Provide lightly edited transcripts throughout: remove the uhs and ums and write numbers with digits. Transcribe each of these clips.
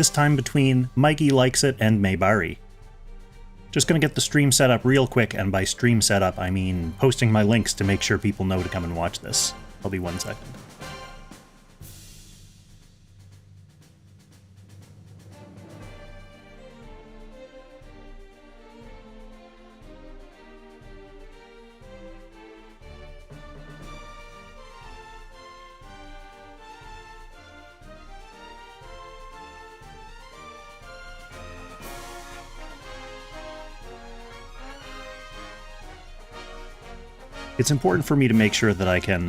this time between MikeyLikesIt and Maebari. Just gonna get the stream set up real quick, and by stream setup I mean posting my links to make sure people know to come and watch this. I'll be 1 second. It's important for me to make sure that I can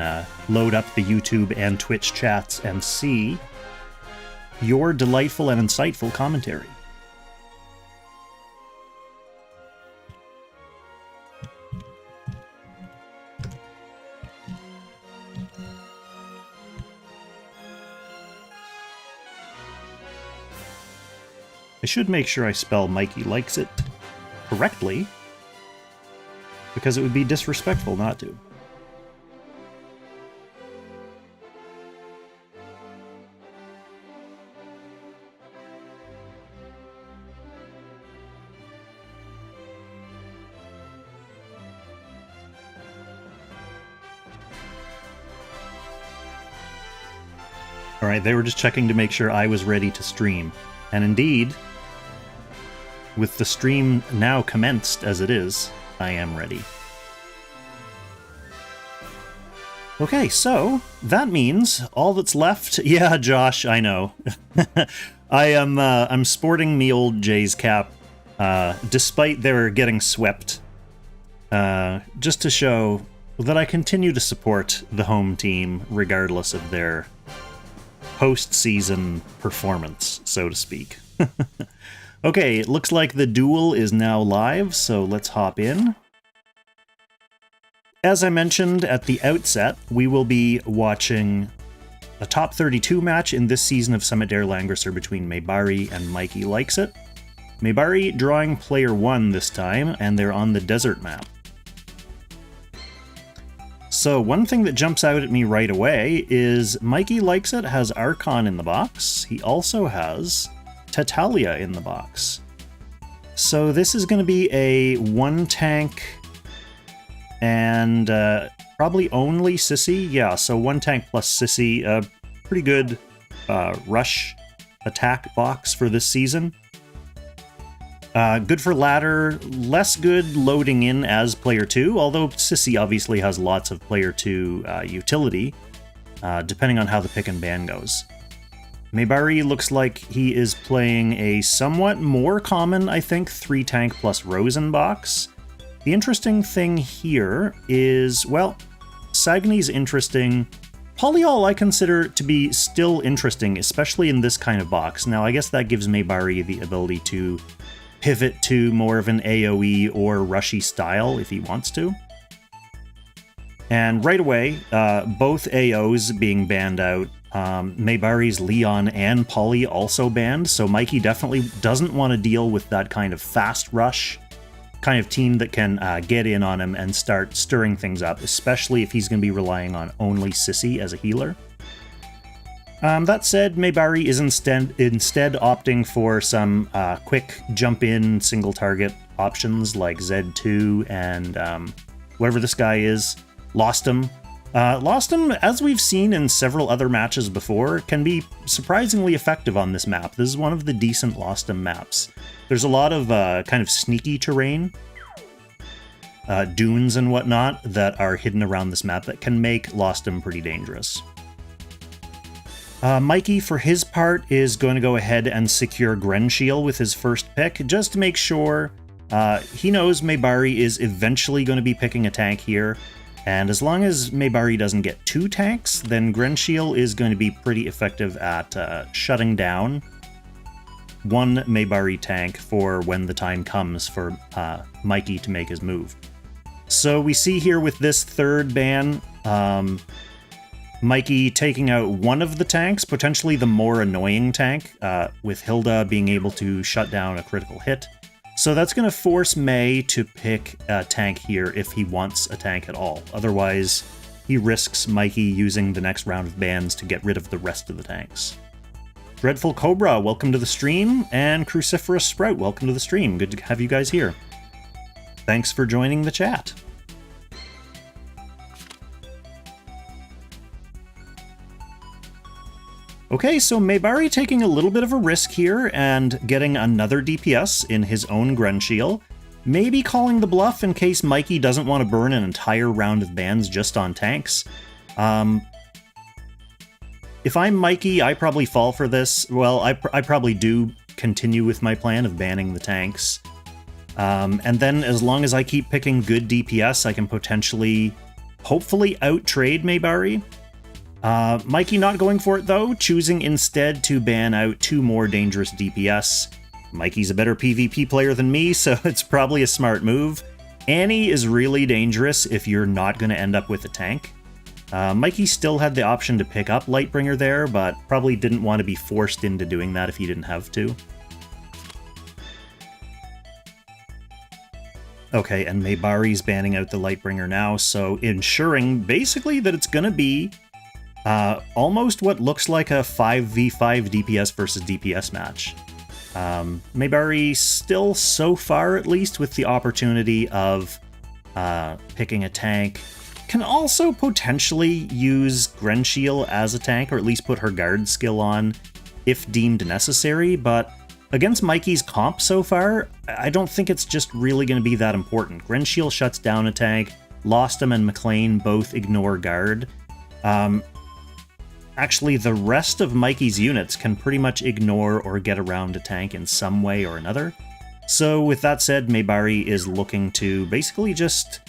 load up the YouTube and Twitch chats and see your delightful and insightful commentary. I should make sure I spell MikeyLikesIt correctly, because it would be disrespectful not to. Alright, they were just checking to make sure I was ready to stream. And indeed, with the stream now commenced as it is, I am ready. Okay, so that means all that's left. Yeah, Josh, I know. I'm sporting me old Jays cap, despite their getting swept, just to show that I continue to support the home team regardless of their postseason performance, so to speak. Okay, it looks like the duel is now live, so let's hop in. As I mentioned at the outset, we will be watching a top 32 match in this season of Summit der Langrisser between Maebari and MikeyLikesIt. Maebari drawing player 1 this time, and they're on the desert map. So one thing that jumps out at me right away is MikeyLikesIt has Archon in the box. He also has Tatalia in the box. So this is going to be a 1-tank and probably only Sissy. Yeah, so 1-tank plus Sissy. A pretty good rush attack box for this season. Good for ladder, less good loading in as player 2, although Sissy obviously has lots of player 2 utility, depending on how the pick and ban goes. Maebari looks like he is playing a somewhat more common, I think, 3-tank plus Rosen box. The interesting thing here is, well, Sagni's interesting. Polyol I consider to be still interesting, especially in this kind of box. Now, I guess that gives Maebari the ability to pivot to more of an AoE or rushy style if he wants to. And right away, both AOs being banned out. Maebari's Leon and Polly also banned, so Mikey definitely doesn't want to deal with that kind of fast rush kind of team that can get in on him and start stirring things up, especially if he's going to be relying on only Sissy as a healer. That said, Maebari is instead opting for some quick jump-in single-target options like Z2 and whatever this guy is, Lost Him. Lost Him, as we've seen in several other matches before, can be surprisingly effective on this map. This is one of the decent Lost Him maps. There's a lot of kind of sneaky terrain, dunes and whatnot, that are hidden around this map that can make Lost Him pretty dangerous. Mikey, for his part, is going to go ahead and secure Grenshiel with his first pick, just to make sure he knows Maebari is eventually going to be picking a tank here. And as long as Maebari doesn't get 2 tanks, then Grenshiel is going to be pretty effective at shutting down one Maebari tank for when the time comes for Mikey to make his move. So we see here with this third ban, Mikey taking out one of the tanks, potentially the more annoying tank, with Hilda being able to shut down a critical hit. So that's going to force May to pick a tank here if he wants a tank at all. Otherwise, he risks Mikey using the next round of bans to get rid of the rest of the tanks. Dreadful Cobra, welcome to the stream, and Cruciferous Sprout, welcome to the stream. Good to have you guys here. Thanks for joining the chat. Okay, so Maebari taking a little bit of a risk here and getting another DPS in his own Grenshiel. Maybe calling the bluff in case Mikey doesn't want to burn an entire round of bans just on tanks. If I'm Mikey, I probably fall for this. Well, I probably do continue with my plan of banning the tanks. And then as long as I keep picking good DPS, I can potentially, hopefully, out-trade Maebari. Mikey not going for it though, choosing instead to ban out 2 more dangerous DPS. Mikey's a better PvP player than me, so it's probably a smart move. Annie is really dangerous if you're not going to end up with a tank. Mikey still had the option to pick up Lightbringer there, but probably didn't want to be forced into doing that if he didn't have to. Okay, and Maebari's banning out the Lightbringer now, so ensuring basically that it's going to be almost what looks like a 5v5 DPS versus DPS match. Maebari still, so far at least, with the opportunity of picking a tank, can also potentially use Grenshiel as a tank, or at least put her guard skill on if deemed necessary, but against Mikey's comp so far, I don't think it's just really going to be that important. Grenshiel shuts down a tank, Lostum and McLean both ignore guard. Actually, the rest of Mikey's units can pretty much ignore or get around a tank in some way or another. So with that said, Maebari is looking to basically just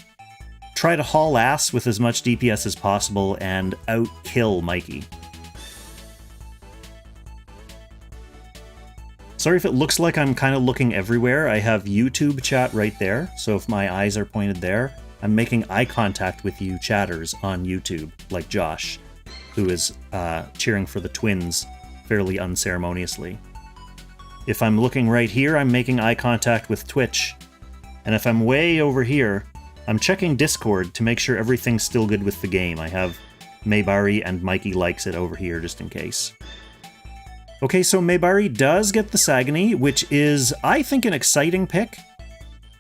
try to haul ass with as much DPS as possible and out-kill Mikey. Sorry if it looks like I'm kind of looking everywhere. I have YouTube chat right there, so if my eyes are pointed there, I'm making eye contact with you chatters on YouTube, like Josh, who is cheering for the Twins fairly unceremoniously. If I'm looking right here, I'm making eye contact with Twitch. And if I'm way over here, I'm checking Discord to make sure everything's still good with the game. I have Maebari and MikeyLikesIt over here just in case. Okay, so Maebari does get the Sagony, which is, I think, an exciting pick.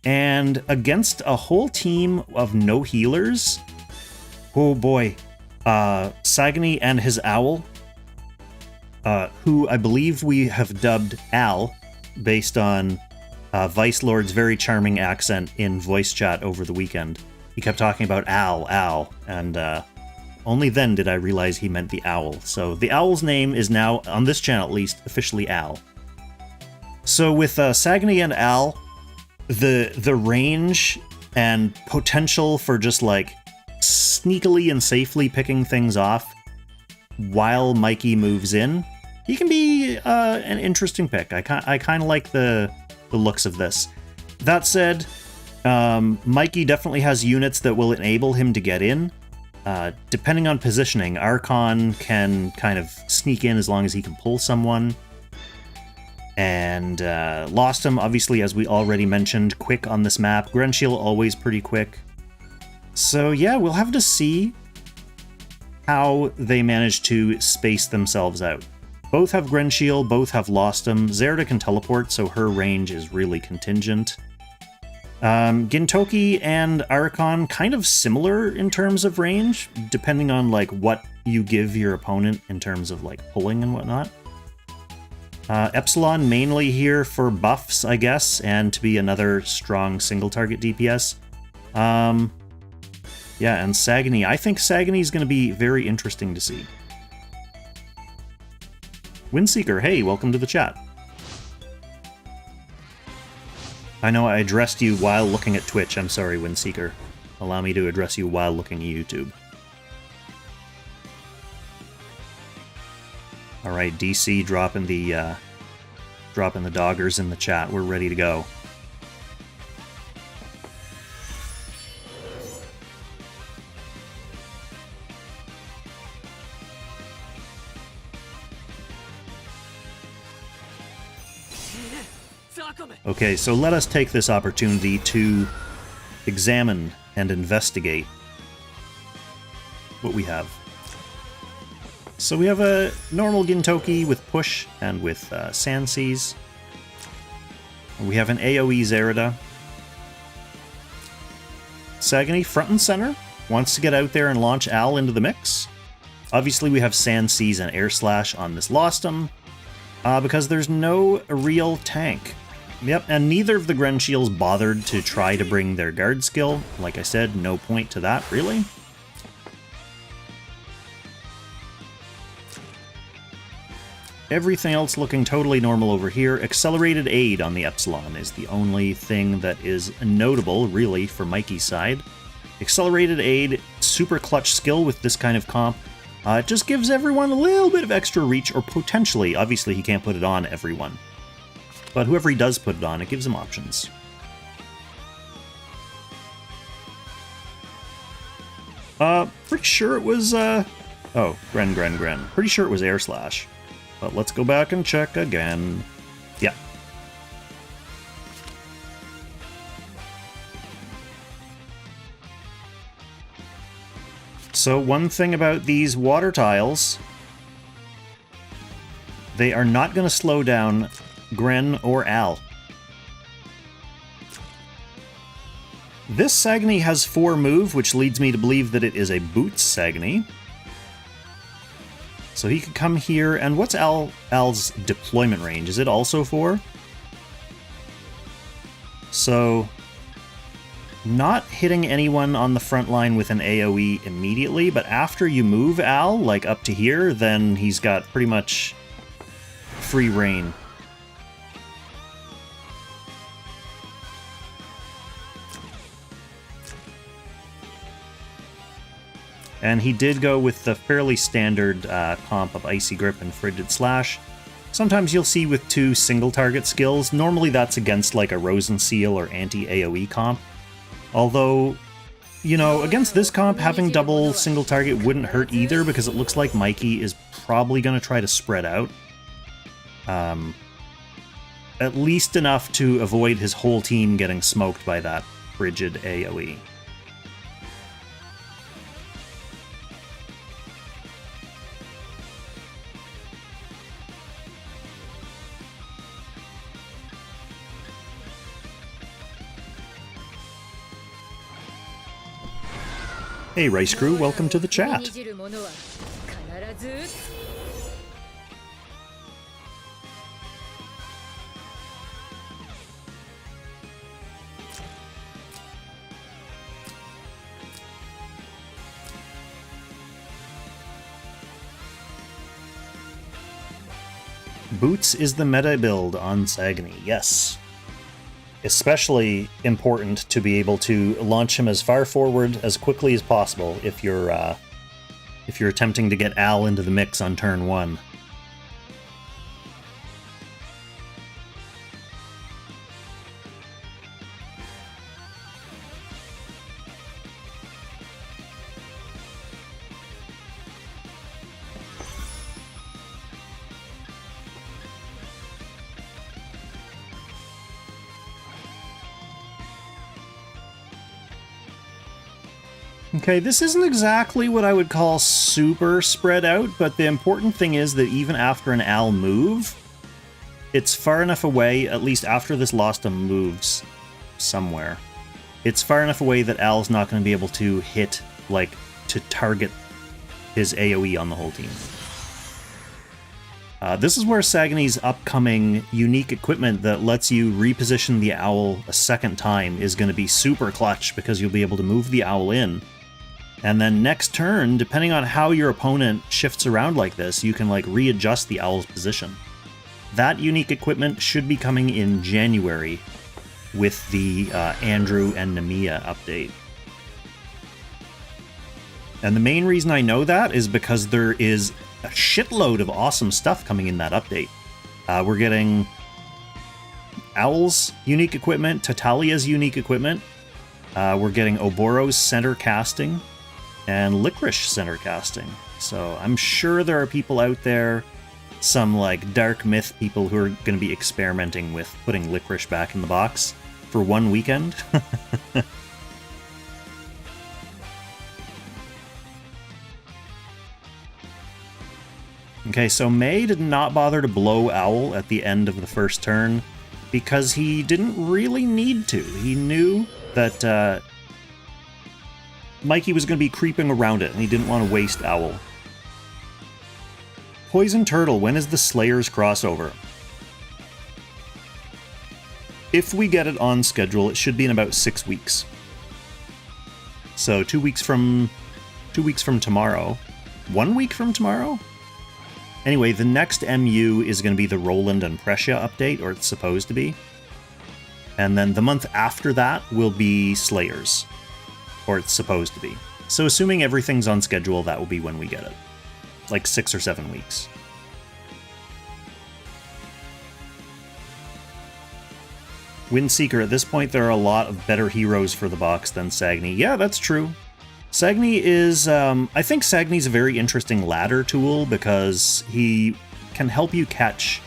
And against a whole team of no healers, oh boy, Sagony and his owl, who I believe we have dubbed Al, based on Vice Lord's very charming accent in voice chat over the weekend. He kept talking about Al, and only then did I realize he meant the owl. So the owl's name is now, on this channel at least, officially Al. So with Sagony and Al, the range and potential for just like sneakily and safely picking things off while Mikey moves in, he can be an interesting pick. I kind of like the looks of this. That said, Mikey definitely has units that will enable him to get in. Depending on positioning, Archon can kind of sneak in as long as he can pull someone. And Lostum, obviously, as we already mentioned, quick on this map. Grenshiel always pretty quick. So yeah, we'll have to see how they manage to space themselves out. Both have Grenshiel, both have Lostum. Zerda can teleport, so her range is really contingent. Gintoki and Archon kind of similar in terms of range, depending on like what you give your opponent in terms of like pulling and whatnot. Epsilon mainly here for buffs, I guess, and to be another strong single target DPS. Yeah, and Sagony. I think Sagony is going to be very interesting to see. Windseeker, hey, welcome to the chat. I know I addressed you while looking at Twitch. I'm sorry, Windseeker. Allow me to address you while looking at YouTube. All right, DC dropping the doggers in the chat. We're ready to go. Okay, so let us take this opportunity to examine and investigate what we have. So we have a normal Gintoki with push and with Sand Seas. We have an AoE Zerida. Sagani, front and center, wants to get out there and launch Al into the mix. Obviously we have Sand Seas and Air Slash on this Lostum, because there's no real tank. Yep, and neither of the Grenshiels bothered to try to bring their guard skill. Like I said, no point to that, really. Everything else looking totally normal over here. Accelerated Aid on the Epsilon is the only thing that is notable, really, for Mikey's side. Accelerated Aid, super clutch skill with this kind of comp. It just gives everyone a little bit of extra reach, or potentially, obviously he can't put it on everyone. But whoever he does put it on, it gives him options. Pretty sure it was, oh, Gren. Pretty sure it was Air Slash. But let's go back and check again. Yeah. So one thing about these water tiles, they are not going to slow down Gren or Al. This Sagni has 4 move, which leads me to believe that it is a Boots Sagni. So he could come here, and what's Al's deployment range? Is it also 4? So, not hitting anyone on the front line with an AoE immediately, but after you move Al, like up to here, then he's got pretty much free reign. And he did go with the fairly standard comp of Icy Grip and Frigid Slash. Sometimes you'll see with 2 single-target skills. Normally that's against like a Rosen Seal or anti-AoE comp. Although, you know, against this comp, having double single-target wouldn't hurt either, because it looks like Mikey is probably going to try to spread out. At least enough to avoid his whole team getting smoked by that Frigid AoE. Hey Rice Crew, welcome to the chat. Boots is the meta build on Sagni, yes. Especially important to be able to launch him as far forward as quickly as possible if you're attempting to get Al into the mix on turn 1. Okay, this isn't exactly what I would call super spread out, but the important thing is that even after an Al move, it's far enough away, at least after this Lostum moves somewhere, it's far enough away that Al's not going to be able to hit, like, to target his AoE on the whole team. This is where Sagni's upcoming unique equipment that lets you reposition the Owl a second time is going to be super clutch, because you'll be able to move the Owl in. And then next turn, depending on how your opponent shifts around like this, you can like readjust the Owl's position. That unique equipment should be coming in January with the Andrew and Namiya update. And the main reason I know that is because there is a shitload of awesome stuff coming in that update. We're getting Owl's unique equipment, Tatalia's unique equipment. We're getting Oboro's center casting, and Licorice center casting. So I'm sure there are people out there, some like dark myth people, who are going to be experimenting with putting Licorice back in the box for one weekend. Okay, so May did not bother to blow Owl at the end of the first turn because he didn't really need to. He knew that Mikey was going to be creeping around it, and he didn't want to waste Owl. Poison Turtle, when is the Slayers crossover? If we get it on schedule, it should be in about 6 weeks. So 2 weeks from tomorrow. 1 week from tomorrow? Anyway, the next MU is going to be the Roland and Prussia update, or it's supposed to be. And then the month after that will be Slayers, or it's supposed to be. So assuming everything's on schedule, that will be when we get it. Like 6 or 7 weeks. Windseeker, at this point there are a lot of better heroes for the box than Sagni. Yeah, that's true. Sagni is, I think Sagni's a very interesting ladder tool because he can help you catch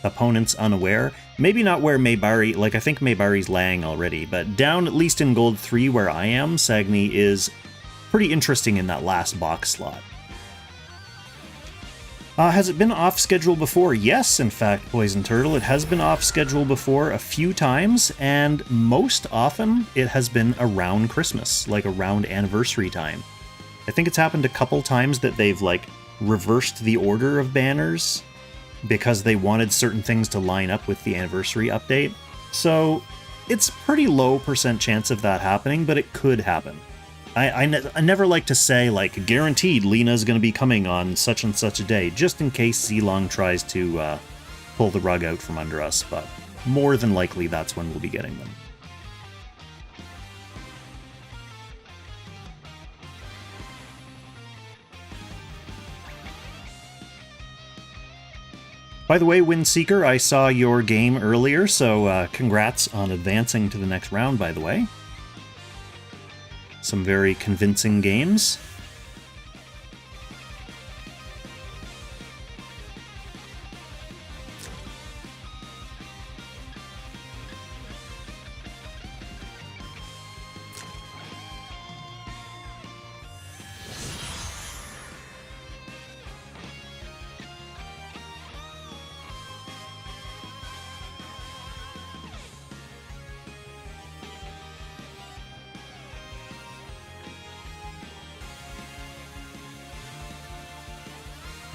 opponents unaware. Maybe not where Maebari, like I think Maebari's laying already, but down at least in Gold 3 where I am, Sagni is pretty interesting in that last box slot. Has it been off schedule before? Yes, in fact, Poison Turtle, it has been off schedule before a few times, and most often it has been around Christmas, like around anniversary time. I think it's happened a couple times that they've, like, reversed the order of banners because they wanted certain things to line up with the anniversary update. So it's pretty low % chance of that happening, but it could happen. I never like to say, like, guaranteed Lena's going to be coming on such and such a day, just in case Zilong tries to pull the rug out from under us, but more than likely that's when we'll be getting them. By the way, Windseeker, I saw your game earlier, so congrats on advancing to the next round, by the way. Some very convincing games.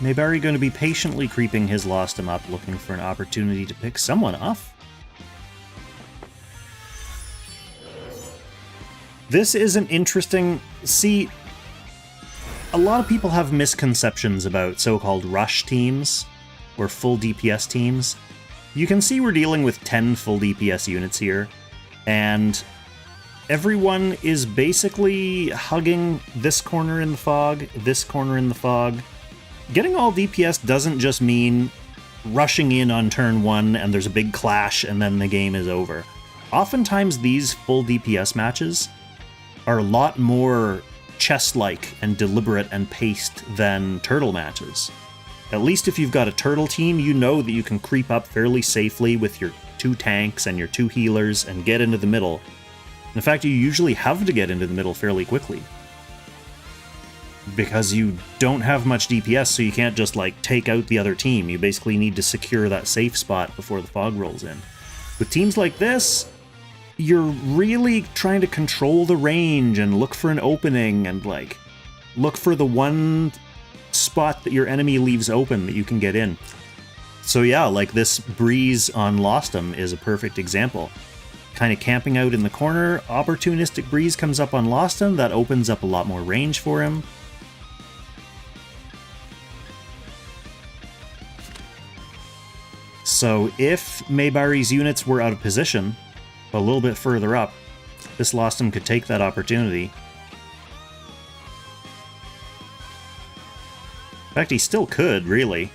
Maebari going to be patiently creeping his Lostum up, looking for an opportunity to pick someone off. This is an interesting... See, a lot of people have misconceptions about so-called rush teams, or full DPS teams. You can see we're dealing with 10 full DPS units here, and everyone is basically hugging this corner in the fog, this corner in the fog. Getting all DPS doesn't just mean rushing in on turn 1 and there's a big clash and then the game is over. Oftentimes these full DPS matches are a lot more chess-like and deliberate and paced than turtle matches. At least if you've got a turtle team, you know that you can creep up fairly safely with your 2 tanks and your 2 healers and get into the middle. In fact, you usually have to get into the middle fairly quickly, because you don't have much DPS, so you can't just, like, take out the other team. You basically need to secure that safe spot before the fog rolls in. With teams like this, you're really trying to control the range and look for an opening and, like, look for the one spot that your enemy leaves open that you can get in. So yeah, like this Breeze on Lostum is a perfect example. Kind of camping out in the corner, opportunistic Breeze comes up on Lostum, that opens up a lot more range for him. So if Maebari's units were out of position, a little bit further up, this Lostum could take that opportunity. In fact, he still could, really.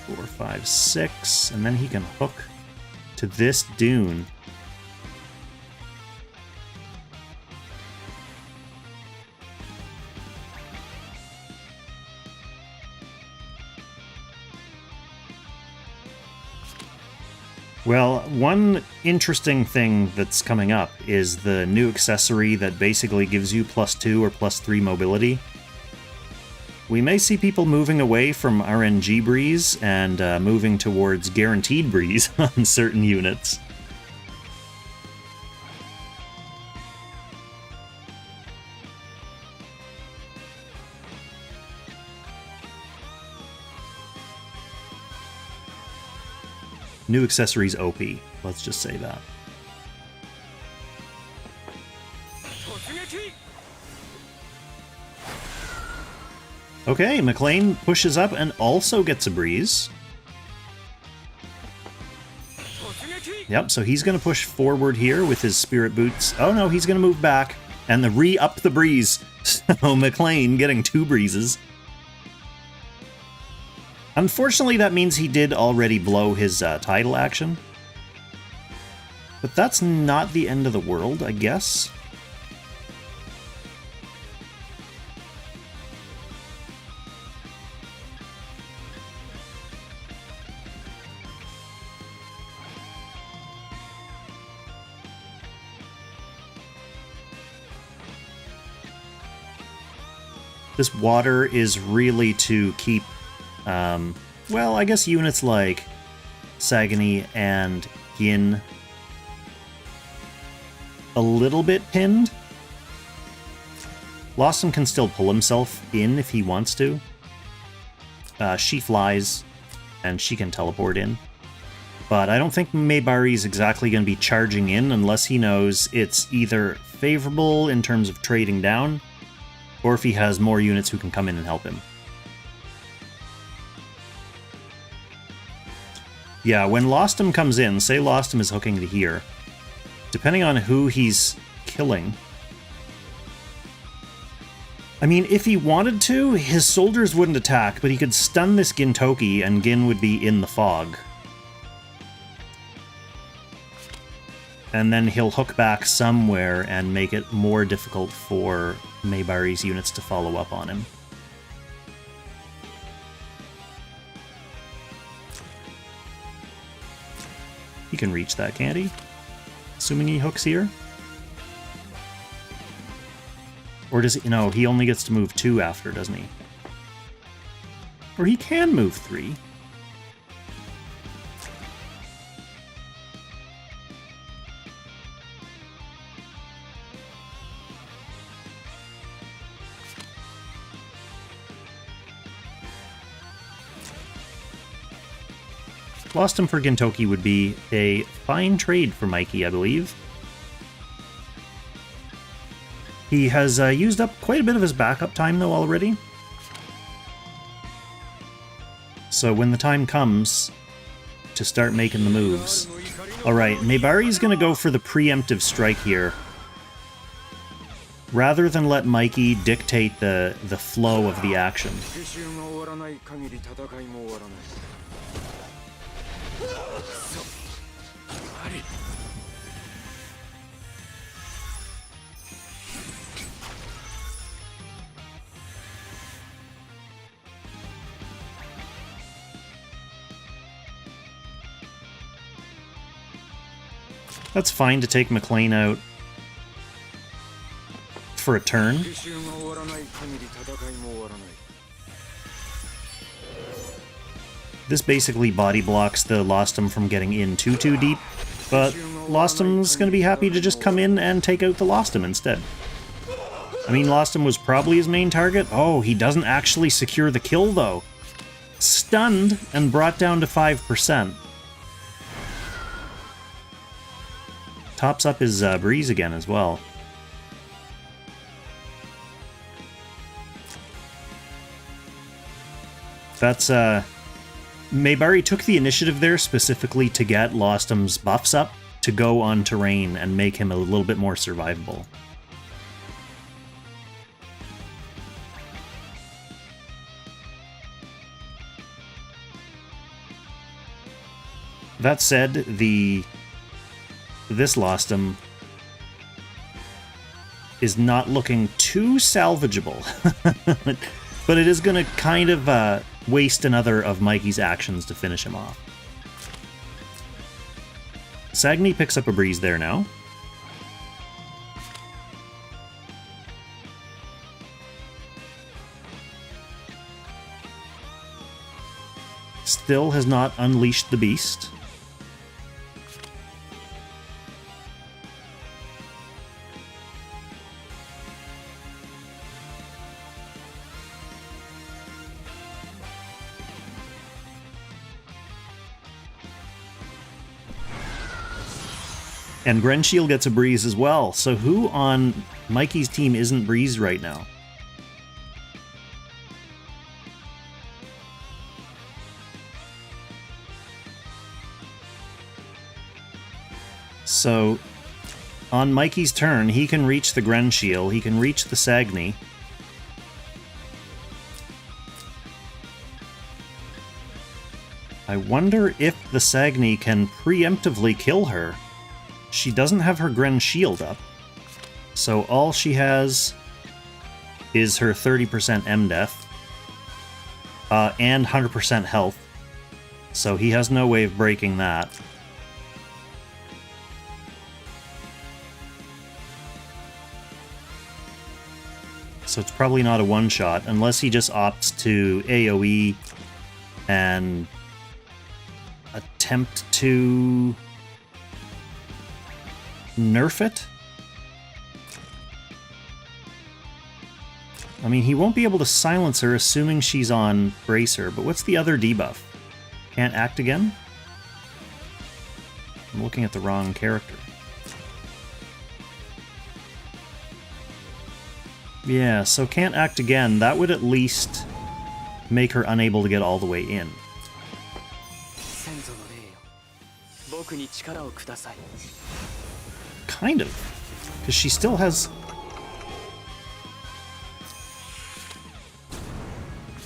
Four, 5, 6, and then he can hook to this dune. Well, one interesting thing that's coming up is the new accessory that basically gives you +2 or +3 mobility. We may see people moving away from RNG breeze and moving towards guaranteed breeze on certain units. New accessories OP, let's just say that. Okay, McLean pushes up and also gets a breeze. Yep, so he's going to push forward here with his spirit boots. Oh no, he's going to move back and re-up the breeze. So McLean getting 2 breezes. Unfortunately, that means he did already blow his tidal action. But that's not the end of the world, I guess. This water is really to keep, well, I guess units like Sagani and Yin a little bit pinned. Lawson can still pull himself in if he wants to. She flies, and she can teleport in. But I don't think Maebari is exactly going to be charging in unless he knows it's either favorable in terms of trading down, or if he has more units who can come in and help him. Yeah, when Lostum comes in, say Lostum is hooking to here, depending on who he's killing... I mean, if he wanted to, his soldiers wouldn't attack, but he could stun this Gintoki and Gin would be in the fog. And then he'll hook back somewhere and make it more difficult for Maebari's units to follow up on him. He can reach that, can't he? Assuming he hooks here? Or does he? No, he only gets to move 2 after, doesn't he? Or he can move 3. Lost him for Gintoki would be a fine trade for Mikey, I believe. He has used up quite a bit of his backup time, though, already. So when the time comes to start making the moves... Alright, Maebari's going to go for the preemptive strike here. Rather than let Mikey dictate the flow of the action. That's fine to take McLean out for a turn. This basically body blocks the Lostum from getting in too deep, but Lostum's going to be happy to just come in and take out the Lostum instead. I mean, Lostum was probably his main target. Oh, he doesn't actually secure the kill, though. Stunned and brought down to 5%. Tops up his breeze again as well. That's, Maebari took the initiative there specifically to get Lostum's buffs up to go on terrain and make him a little bit more survivable. That said, this Lostum is not looking too salvageable, but it is going to kind of waste another of Mikey's actions to finish him off. Sagni picks up a breeze there now. Still has not unleashed the beast. And Grenshiel gets a breeze as well. So who on Mikey's team isn't breezed right now? So on Mikey's turn, he can reach the Grenshiel, he can reach the Sagni. I wonder if the Sagni can preemptively kill her. She doesn't have her Gren shield up, so all she has is her 30% M-Death, and 100% health, so he has no way of breaking that. So it's probably not a one-shot, unless he just opts to AoE and attempt to nerf it? I mean, he won't be able to silence her, assuming she's on Bracer, but what's the other debuff? Can't act again? I'm looking at the wrong character. Yeah, so can't act again. That would at least make her unable to get all the way in. Kind of. Because she still has...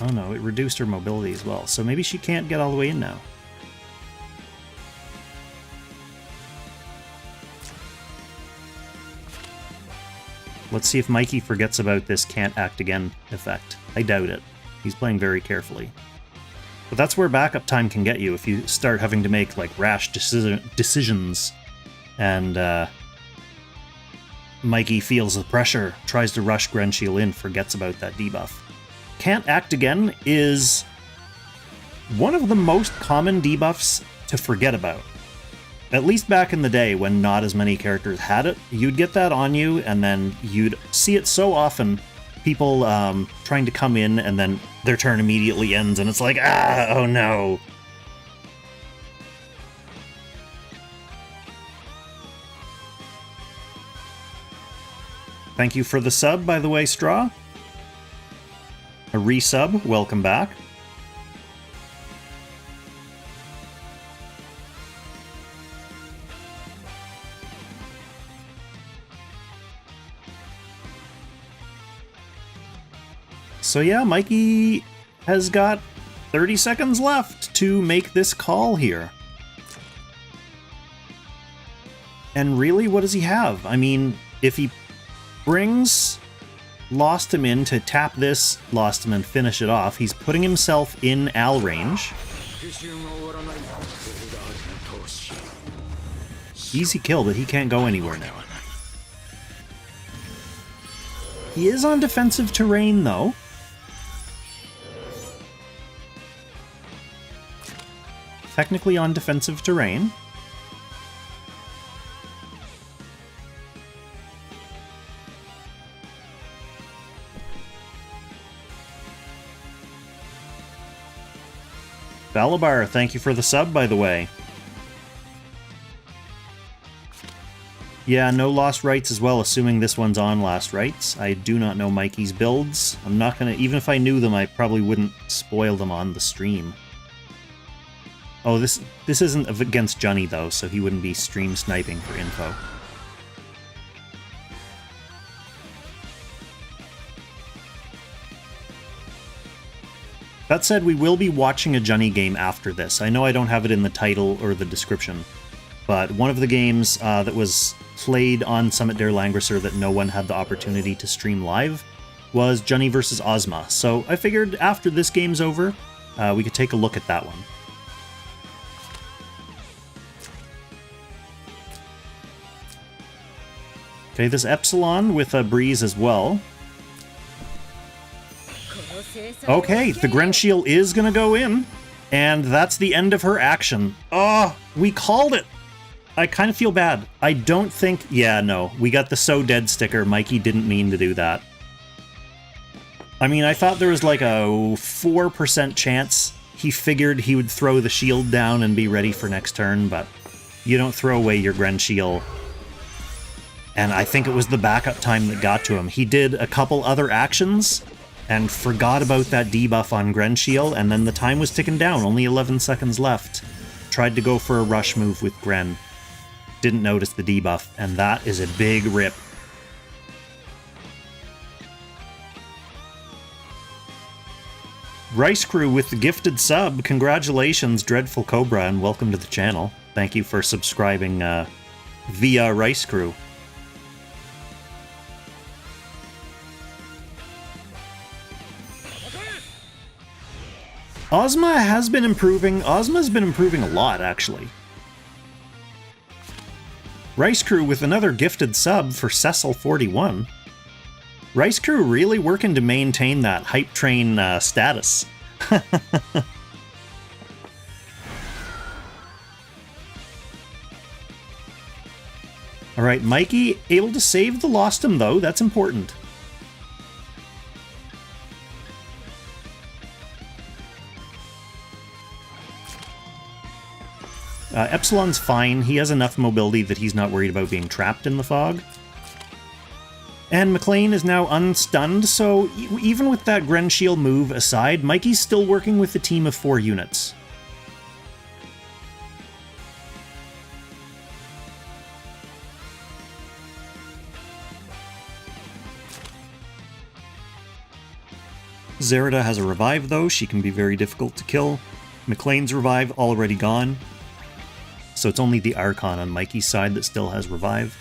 Oh no, it reduced her mobility as well. So maybe she can't get all the way in now. Let's see if Mikey forgets about this can't act again effect. I doubt it. He's playing very carefully. But that's where backup time can get you if you start having to make like rash decisions and Mikey feels the pressure, tries to rush Grenshiel in, forgets about that debuff. Can't act again is one of the most common debuffs to forget about. At least back in the day when not as many characters had it, you'd get that on you and then you'd see it so often, people trying to come in and then their turn immediately ends and it's like, ah, oh no. Thank you for the sub, by the way, Straw. A resub, welcome back. So yeah, Mikey has got 30 seconds left to make this call here. And really, what does he have? I mean, if he brings Lost Him in to tap this Lost Him and finish it off, he's putting himself in Al range. Easy kill, but he can't go anywhere now. He is on defensive terrain, though. Technically on defensive terrain. Balabar, thank you for the sub, by the way. Yeah, no Lost Rights as well, assuming this one's on Lost Rights. I do not know Mikey's builds. I'm not gonna... Even if I knew them, I probably wouldn't spoil them on the stream. Oh, this isn't against Junnie, though, so he wouldn't be stream sniping for info. That said, we will be watching a Junnie game after this. I know I don't have it in the title or the description, but one of the games that was played on Summit der Langrisser that no one had the opportunity to stream live was Junnie vs. Ozma. So I figured after this game's over, we could take a look at that one. Okay, this Epsilon with a breeze as well. Okay, the Gren Shield is gonna go in, and that's the end of her action. Oh, we called it! I kind of feel bad. I don't think... Yeah, no, we got the So Dead sticker. Mikey didn't mean to do that. I mean, I thought there was like a 4% chance he figured he would throw the shield down and be ready for next turn, but you don't throw away your Gren Shield. And I think it was the backup time that got to him. He did a couple other actions and forgot about that debuff on Gren Shield, and then the time was ticking down, only 11 seconds left. Tried to go for a rush move with Gren. Didn't notice the debuff, and that is a big rip. Rice Crew with the gifted sub. Congratulations, Dreadful Cobra, and welcome to the channel. Thank you for subscribing via Rice Crew. Ozma has been improving. Ozma's been improving a lot, actually. Rice Crew with another gifted sub for Cecil41. Rice Crew really working to maintain that hype train status. Alright, Mikey able to save the Lostum though, that's important. Epsilon's fine, he has enough mobility that he's not worried about being trapped in the fog. And McLean is now unstunned, so even with that Gren Shield move aside, Mikey's still working with a team of 4 units. Zerida has a revive though, she can be very difficult to kill. McLean's revive already gone. So it's only the Archon on Mikey's side that still has revive.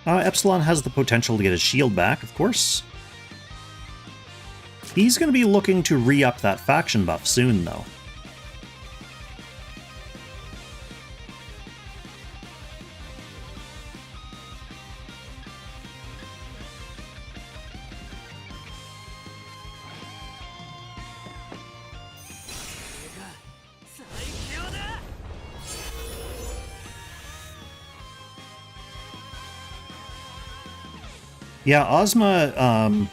Epsilon has the potential to get his shield back, of course. He's going to be looking to re-up that faction buff soon, though. Yeah, Ozma,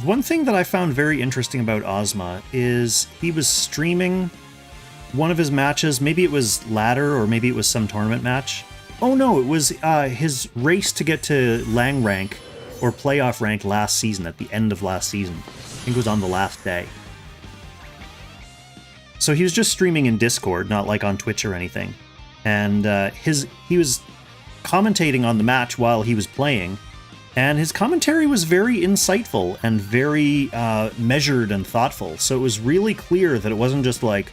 one thing that I found very interesting about Ozma is he was streaming one of his matches. Maybe it was ladder or maybe it was some tournament match. Oh no, it was his race to get to Lang rank or playoff rank last season, at the end of last season. I think it was on the last day. So he was just streaming in Discord, not like on Twitch or anything. And he was commentating on the match while he was playing. And his commentary was very insightful and very measured and thoughtful. So it was really clear that it wasn't just like,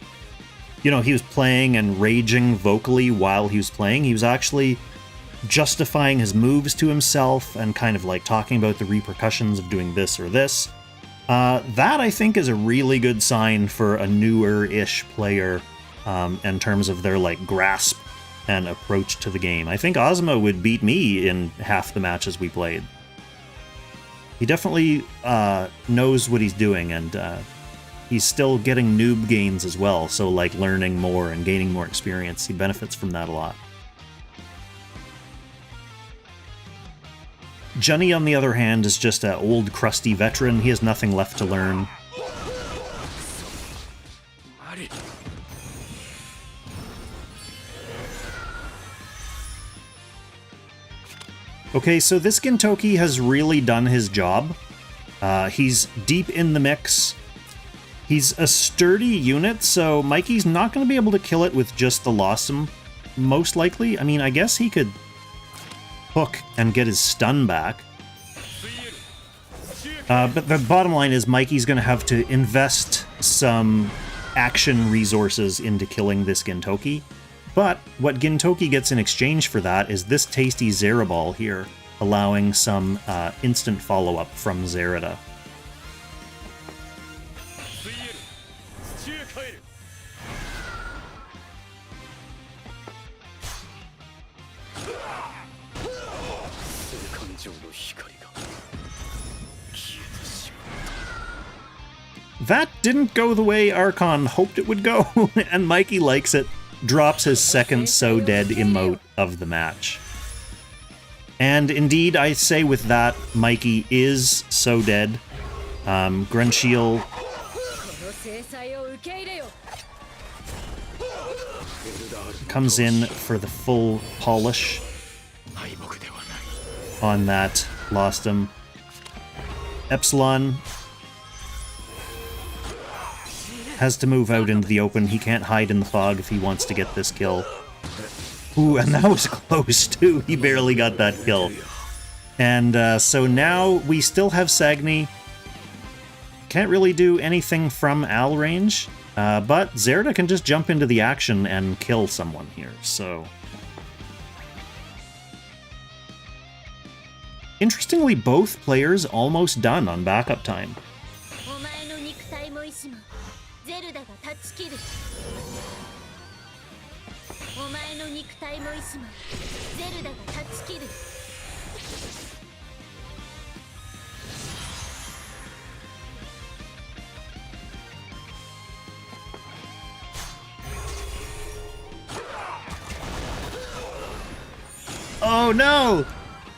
you know, he was playing and raging vocally while he was playing. He was actually justifying his moves to himself and kind of like talking about the repercussions of doing this or this. That, I think, is a really good sign for a newer-ish player in terms of their like grasp and approach to the game. I think Ozma would beat me in half the matches we played. He definitely knows what he's doing, and he's still getting noob gains as well, so like learning more and gaining more experience. He benefits from that a lot. Junnie, on the other hand, is just an old crusty veteran. He has nothing left to learn. Okay, so this Gintoki has really done his job. He's deep in the mix. He's a sturdy unit, so Mikey's not going to be able to kill it with just the Losum, most likely. I mean, I guess he could hook and get his stun back. But the bottom line is Mikey's going to have to invest some action resources into killing this Gintoki. But what Gintoki gets in exchange for that is this tasty Zeraball here, allowing some instant follow-up from Zerida. That didn't go the way Archon hoped it would go, and MikeyLikesIt drops his second So Dead emote of the match. And indeed, I say with that, Mikey is so dead. Grunchiel comes in for the full polish on that, lost him. Epsilon has to move out into the open. He can't hide in the fog if he wants to get this kill. Ooh, and that was close too. He barely got that kill. And so now we still have Sagni. Can't really do anything from Al range, but Zerda can just jump into the action and kill someone here, so... Interestingly, both players almost done on backup time. Oh no!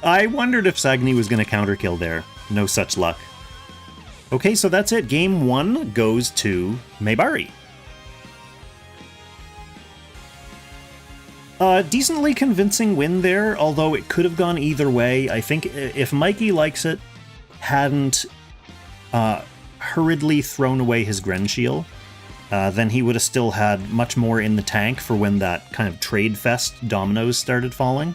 I wondered if Sagni was going to counterkill there. No such luck. Okay, so that's it. Game 1 goes to Maebari. Decently convincing win there, although it could have gone either way. I think if MikeyLikesIt hadn't hurriedly thrown away his Grenshiel, then he would have still had much more in the tank for when that kind of trade fest dominoes started falling.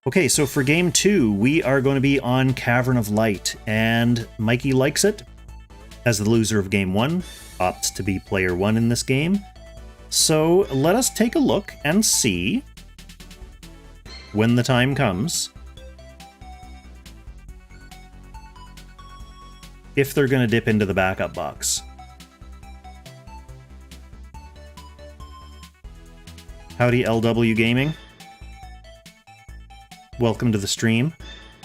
Okay, so for game 2, we are going to be on Cavern of Light, and MikeyLikesIt, as the loser of game 1, opts to be player 1 in this game. So let us take a look and see, when the time comes, if they're going to dip into the backup box. Howdy, LW Gaming. Welcome to the stream.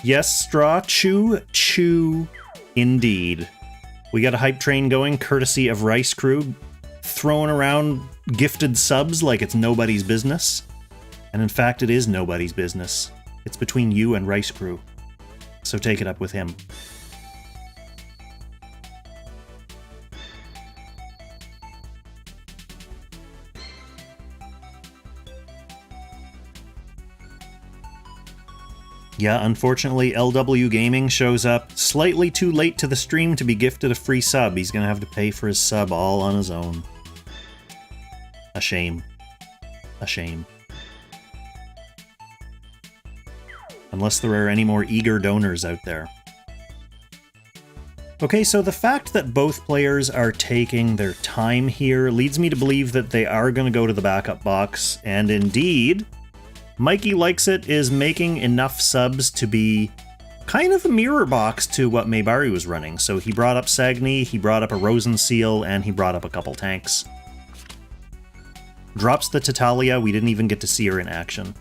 Yes, Straw, chew, indeed. We got a hype train going, courtesy of Rice Crew, throwing around gifted subs like it's nobody's business. And in fact, it is nobody's business. It's between you and Rice Crew. So take it up with him. Yeah, unfortunately, LW Gaming shows up slightly too late to the stream to be gifted a free sub. He's gonna have to pay for his sub all on his own. A shame. A shame. Unless there are any more eager donors out there. Okay, so the fact that both players are taking their time here leads me to believe that they are going to go to the backup box, and indeed, MikeyLikesIt is making enough subs to be kind of a mirror box to what Maebari was running. So he brought up Sagni, he brought up a Rosen Seal, and he brought up a couple tanks. Drops the Tatalia, we didn't even get to see her in action.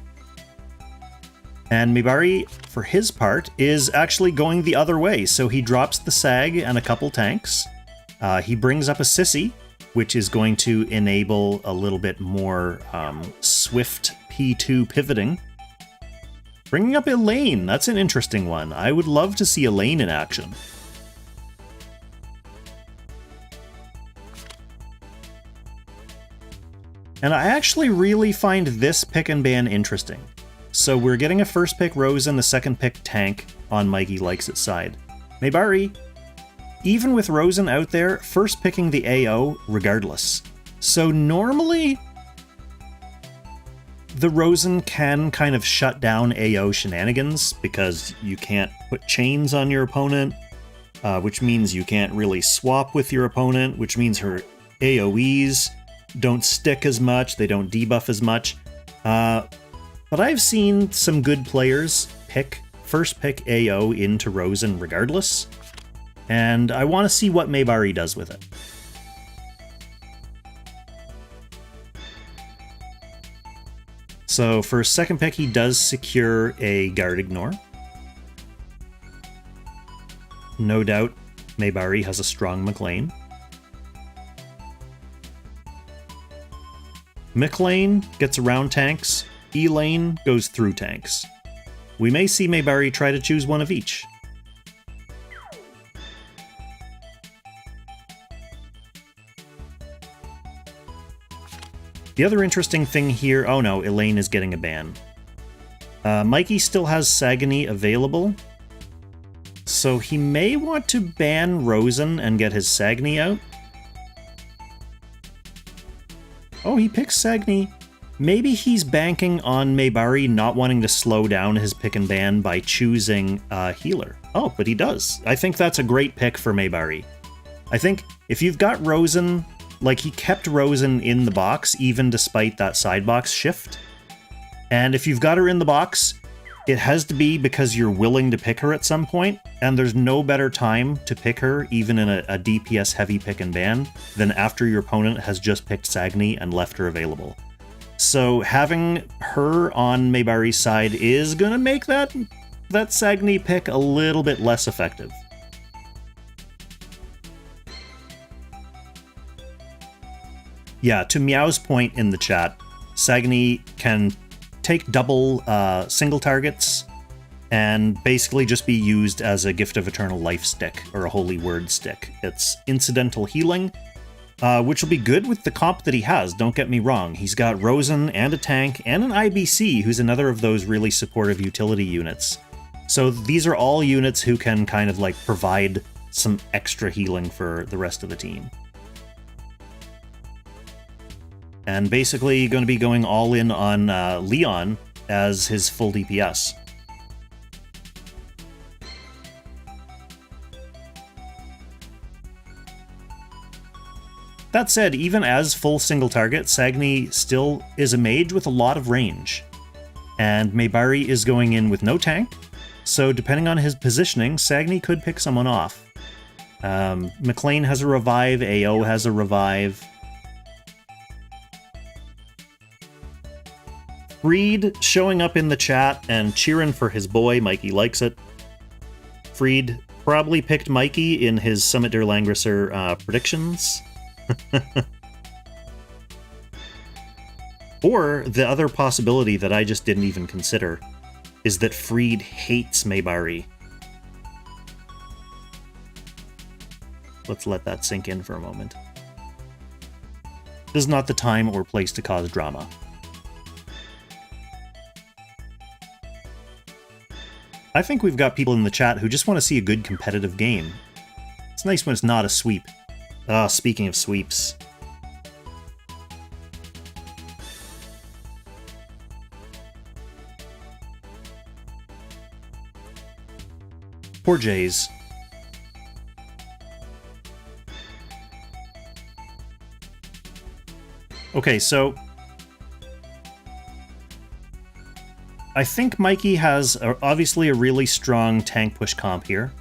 And Maebari, for his part, is actually going the other way. So he drops the Sag and a couple tanks. He brings up a Sissy, which is going to enable a little bit more swift P2 pivoting. Bringing up Elaine, that's an interesting one. I would love to see Elaine in action. And I actually really find this pick and ban interesting. So we're getting a first pick Rosen, a second pick tank on MikeyLikesIt's side. Maebari, even with Rosen out there, first picking the AO regardless. So normally, the Rosen can kind of shut down AO shenanigans because you can't put chains on your opponent, which means you can't really swap with your opponent, which means her AoEs don't stick as much, they don't debuff as much. But I've seen some good players first pick AO into Rosen regardless, and I want to see what Maebari does with it. So for second pick, he does secure a guard ignore. No doubt, Maebari has a strong McLean. McLean gets around tanks. E-Lane goes through tanks. We may see Maebari try to choose one of each. The other interesting thing here... Oh no, Elaine is getting a ban. Mikey still has Sagani available. So he may want to ban Rosen and get his Sagni out. Oh, he picks Sagni. Maybe he's banking on Maebari not wanting to slow down his pick and ban by choosing a healer. Oh, but he does. I think that's a great pick for Maebari. I think if you've got Rosen... Like, he kept Rosen in the box, even despite that side box shift. And if you've got her in the box, it has to be because you're willing to pick her at some point, and there's no better time to pick her, even in a DPS-heavy pick and ban, than after your opponent has just picked Sagni and left her available. So having her on Maebari's side is gonna make that Sagni pick a little bit less effective. Yeah, to Meow's point in the chat, Sagni can take double single targets and basically just be used as a Gift of Eternal Life stick or a Holy Word stick. It's incidental healing, which will be good with the comp that he has, don't get me wrong. He's got Rosen and a tank and an IBC, who's another of those really supportive utility units. So these are all units who can kind of like provide some extra healing for the rest of the team. And basically going to be going all in on Leon as his full DPS. That said, even as full single target, Sagni still is a mage with a lot of range. And Maebari is going in with no tank, so depending on his positioning, Sagni could pick someone off. McLean has a revive, AO has a revive. Freed showing up in the chat and cheering for his boy, Mikey Likes It. Freed probably picked Mikey in his Summit der Langrisser predictions. Or the other possibility that I just didn't even consider is that Freed hates Maebari. Let's let that sink in for a moment. This is not the time or place to cause drama. I think we've got people in the chat who just want to see a good competitive game. It's nice when it's not a sweep. Speaking of sweeps. Poor Jays. Okay, so I think Mikey has obviously a really strong tank push comp here.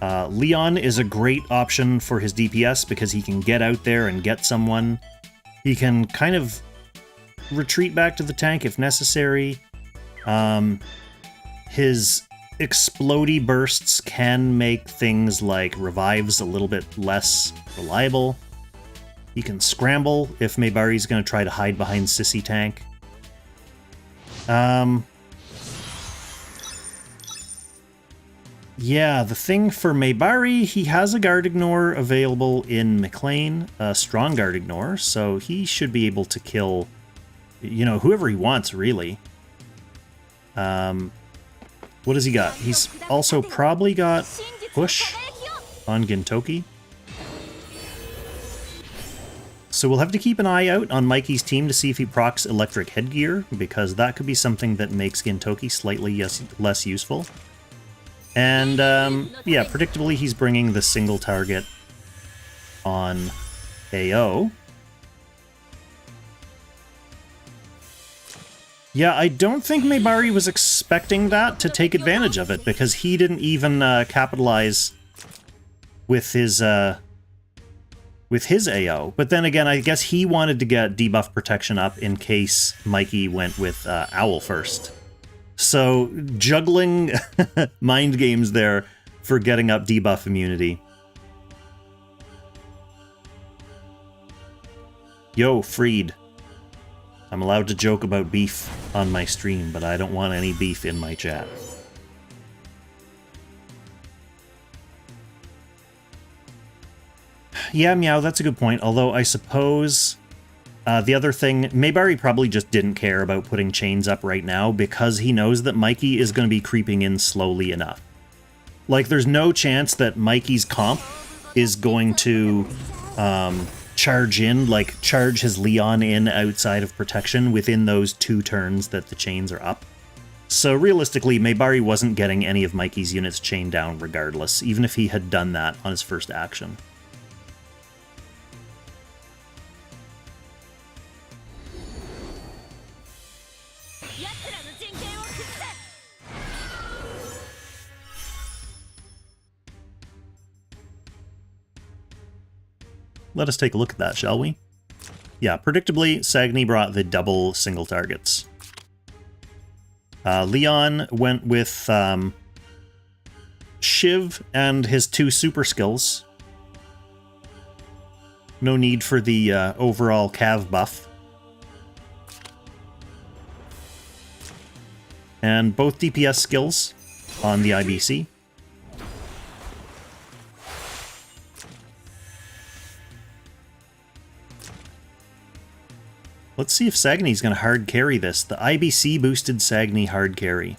Leon is a great option for his DPS because he can get out there and get someone. He can kind of retreat back to the tank if necessary. His explodey bursts can make things like revives a little bit less reliable. He can scramble if Maebari's going to try to hide behind Sissy tank. Yeah, the thing for Maebari, he has a guard ignore available in McLean, a strong guard ignore, so he should be able to kill, you know, whoever he wants, really. What does he got? He's also probably got push on Gintoki. So we'll have to keep an eye out on Mikey's team to see if he procs electric headgear, because that could be something that makes Gintoki slightly less useful. And, yeah, predictably he's bringing the single target on AO. Yeah, I don't think Maebari was expecting that to take advantage of it, because he didn't even capitalize with his with his AO. But then again, I guess he wanted to get debuff protection up in case Mikey went with Owl first. So juggling mind games there for getting up debuff immunity. Yo, Freed. I'm allowed to joke about beef on my stream, but I don't want any beef in my chat. Yeah, Meow, that's a good point. Although I suppose the other thing, Maebari probably just didn't care about putting chains up right now because he knows that Mikey is going to be creeping in slowly enough. Like, there's no chance that Mikey's comp is going to charge in, like charge his Leon in outside of protection within those 2 turns that the chains are up. So realistically, Maebari wasn't getting any of Mikey's units chained down regardless, even if he had done that on his first action. Let us take a look at that, shall we? Yeah, predictably, Sagni brought the double single targets. Leon went with Shiv and his 2 super skills. No need for the overall Cav buff. And both DPS skills on the IBC. Let's see if Sagni's going to hard carry this. The IBC boosted Sagni hard carry.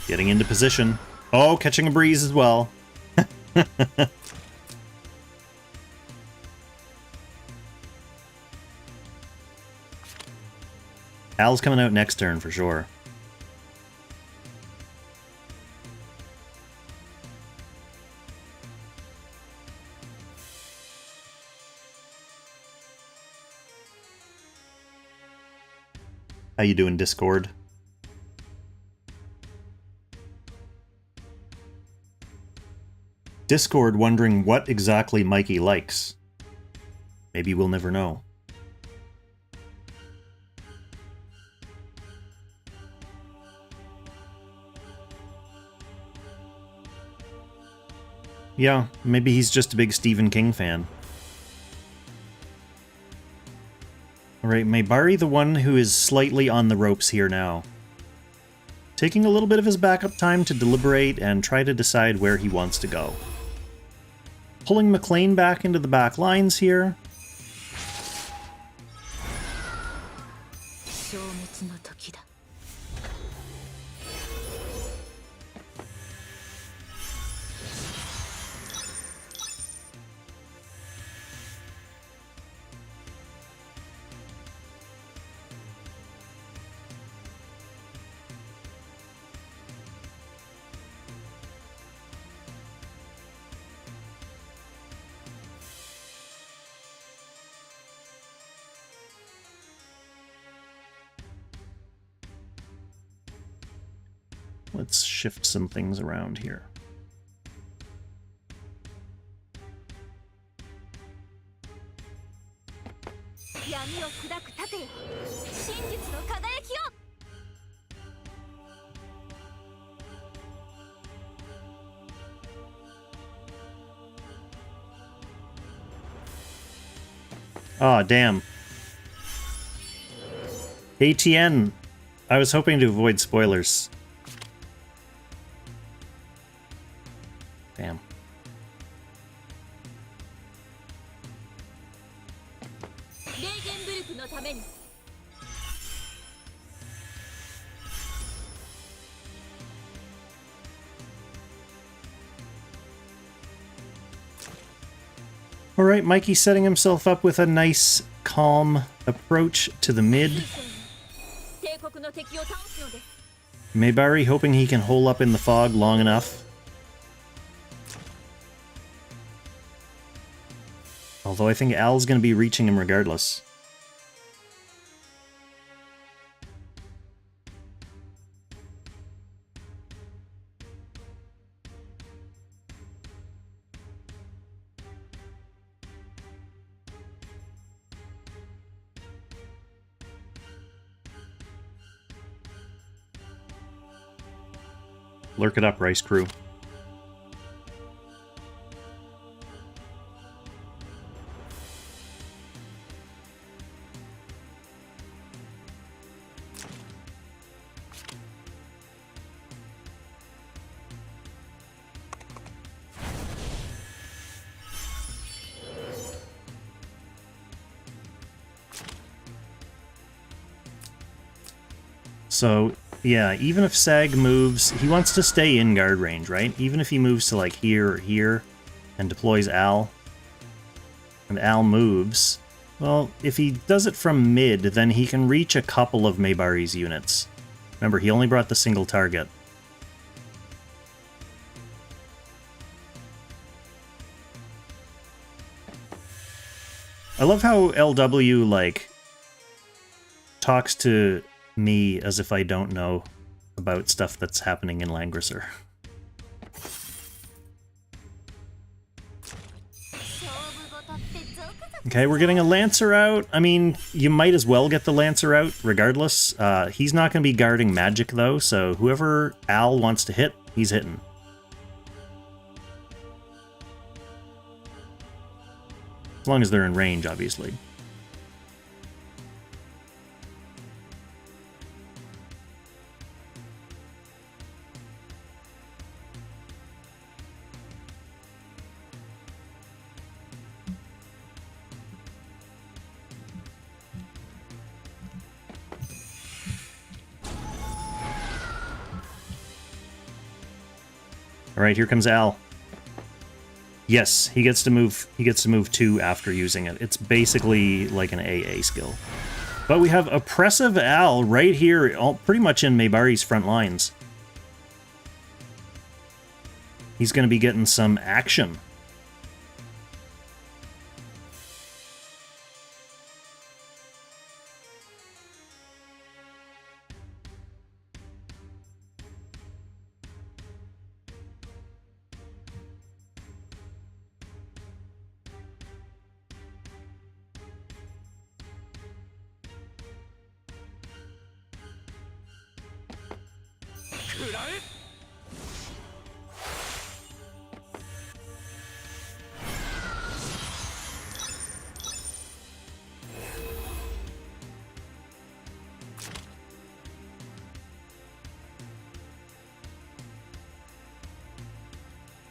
Getting into position. Oh, catching a breeze as well. Al's coming out next turn for sure. How you doing, Discord? Discord wondering what exactly Mikey likes. Maybe we'll never know. Yeah, maybe he's just a big Stephen King fan. Alright, Maebari, the one who is slightly on the ropes here now. Taking a little bit of his backup time to deliberate and try to decide where he wants to go. Pulling McLean back into the back lines here. Let's shift some things around here. Oh, damn. ATN. I was hoping to avoid spoilers. Damn. Alright, Mikey setting himself up with a nice, calm approach to the mid. Maebari hoping he can hole up in the fog long enough. Although I think Al's going to be reaching him regardless. Lurk it up, Rice Crew. So, yeah, even if Sag moves, he wants to stay in guard range, right? Even if he moves to, like, here or here and deploys Al, and Al moves, well, if he does it from mid, then he can reach a couple of Maebari's units. Remember, he only brought the single target. I love how LW, like, talks to me as if I don't know about stuff that's happening in Langrisser. Okay, we're getting a Lancer out. I mean, you might as well get the Lancer out regardless. He's not going to be guarding magic, though, so whoever Al wants to hit, he's hitting. As long as they're in range, obviously. All right, here comes Al. Yes, he gets to move 2 after using it. It's basically like an AA skill. But we have Oppressive Al right here, pretty much in Maebari's front lines. He's going to be getting some action.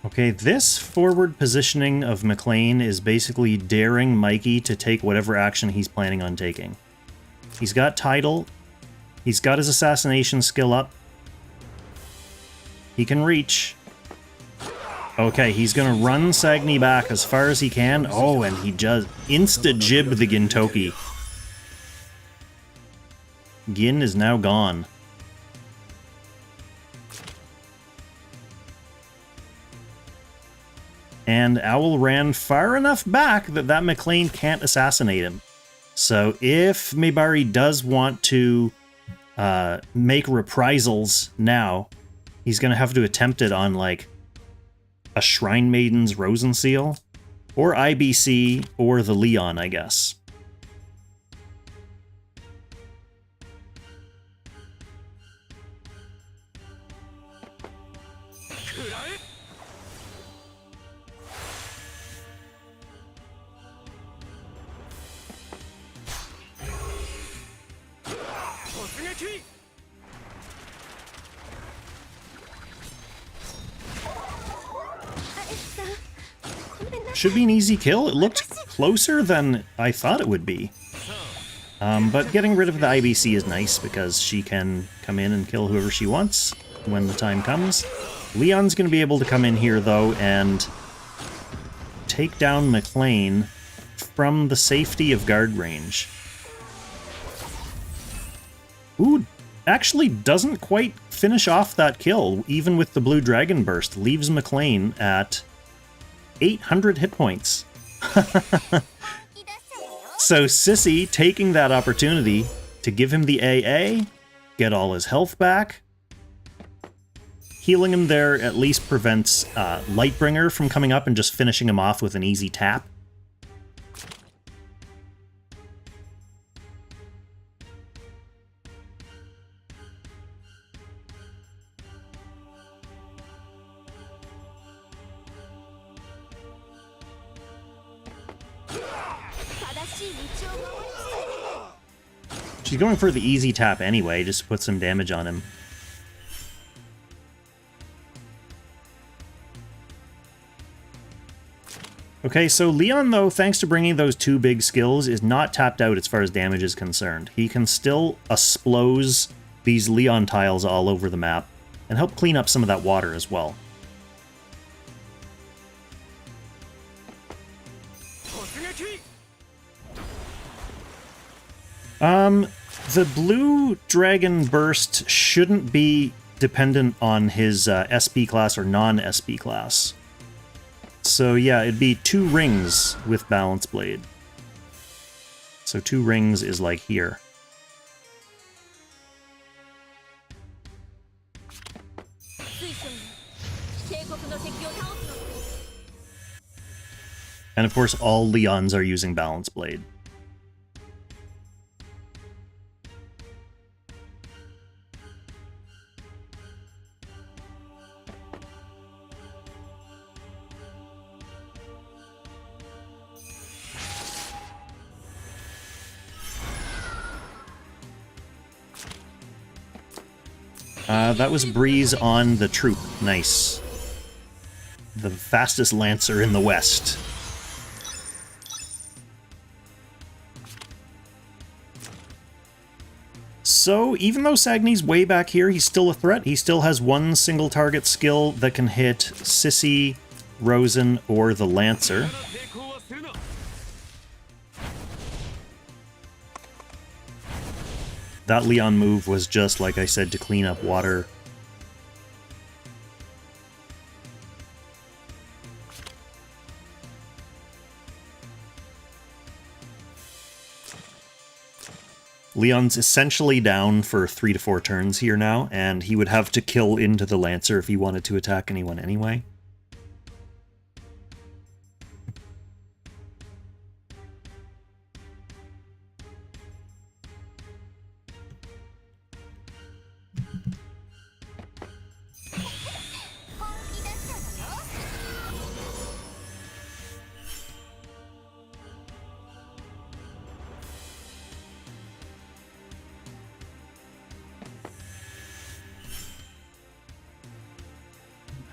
Okay, this forward positioning of McLean is basically daring Mikey to take whatever action he's planning on taking. He's got Tidal. He's got his assassination skill up. He can reach. Okay, he's gonna run Sagni back as far as he can. Oh, and he just insta-jib the Gintoki. Gin is now gone. And Owl ran far enough back that McLean can't assassinate him. So if Maebari does want to make reprisals now, he's going to have to attempt it on, like, a Shrine Maiden's Rosenseal, or IBC, or the Leon, I guess. Should be an easy kill. It looked closer than I thought it would be. But getting rid of the IBC is nice because she can come in and kill whoever she wants when the time comes. Leon's going to be able to come in here, though, and take down McLean from the safety of guard range. Ooh, actually doesn't quite finish off that kill, even with the blue dragon burst. Leaves McLean at 800 hit points. So Sissy taking that opportunity to give him the AA, get all his health back. Healing him there at least prevents Lightbringer from coming up and just finishing him off with an easy tap. She's going for the easy tap anyway, just to put some damage on him. Okay, so Leon, though, thanks to bringing those two big skills, is not tapped out as far as damage is concerned. He can still explose these Leon tiles all over the map and help clean up some of that water as well. The blue dragon burst shouldn't be dependent on his SP class or non-SP class. So yeah, it'd be 2 rings with Balance Blade. So 2 rings is like here. And of course, all Leons are using Balance Blade. That was Breeze on the troop. Nice. The fastest Lancer in the West. So, even though Sagni's way back here, he's still a threat. He still has 1 single target skill that can hit Sissy, Rosen, or the Lancer. That Leon move was just, like I said, to clean up water. Leon's essentially down for 3 to 4 turns here now, and he would have to kill into the Lancer if he wanted to attack anyone anyway.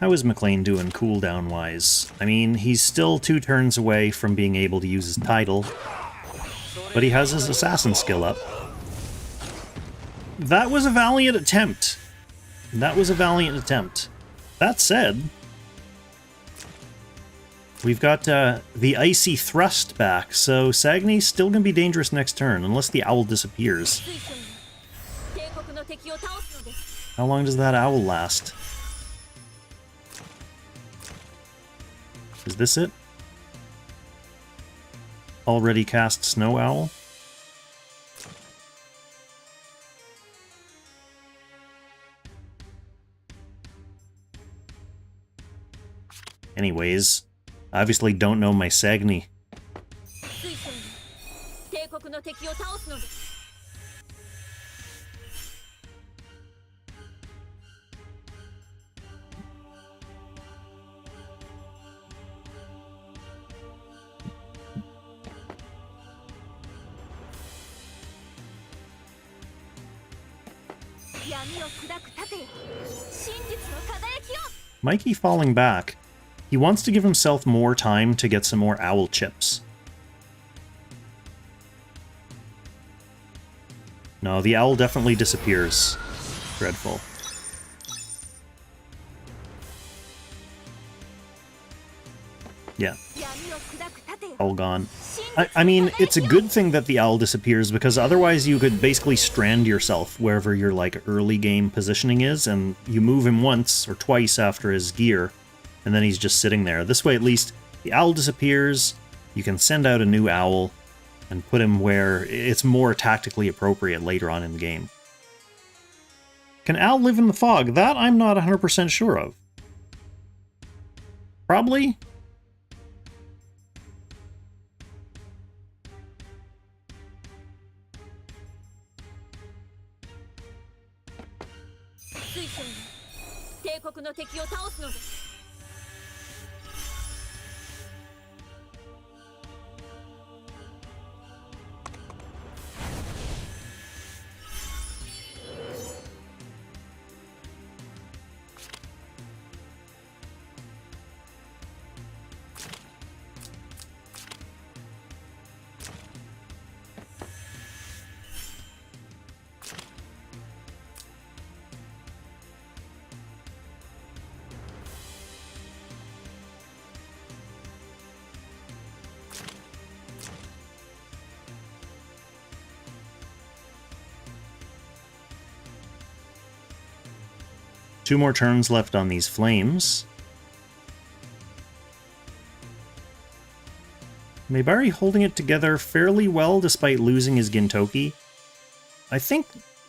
How is McLean doing cooldown-wise? I mean, he's still 2 turns away from being able to use his title, but he has his assassin skill up. That was a valiant attempt. That was a valiant attempt. That said, we've got the Icy Thrust back, so Sagni's still going to be dangerous next turn, unless the owl disappears. How long does that owl last? Is this it? Already cast Snow Owl? Anyways, I obviously don't know my Sagni. Mikey falling back. He wants to give himself more time to get some more owl chips. No, the owl definitely disappears. Dreadful. Yeah. All gone. I mean, it's a good thing that the owl disappears, because otherwise you could basically strand yourself wherever your, like, early game positioning is, and you move him once or twice after his gear, and then he's just sitting there. This way, at least, the owl disappears, you can send out a new owl, and put him where it's more tactically appropriate later on in the game. Can owl live in the fog? That I'm not 100% sure of. Probably? 2 more turns left on these flames. Maebari holding it together fairly well despite losing his Gintoki. I think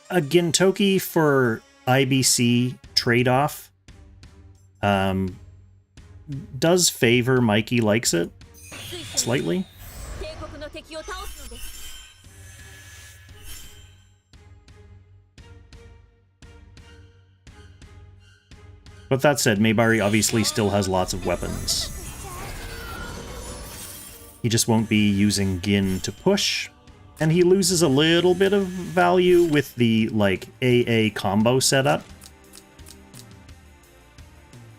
a Gintoki for IBC trade-off does favor MikeyLikesIt slightly. But that said, Maebari obviously still has lots of weapons. He just won't be using Gin to push, and he loses a little bit of value with the, like, AA combo setup.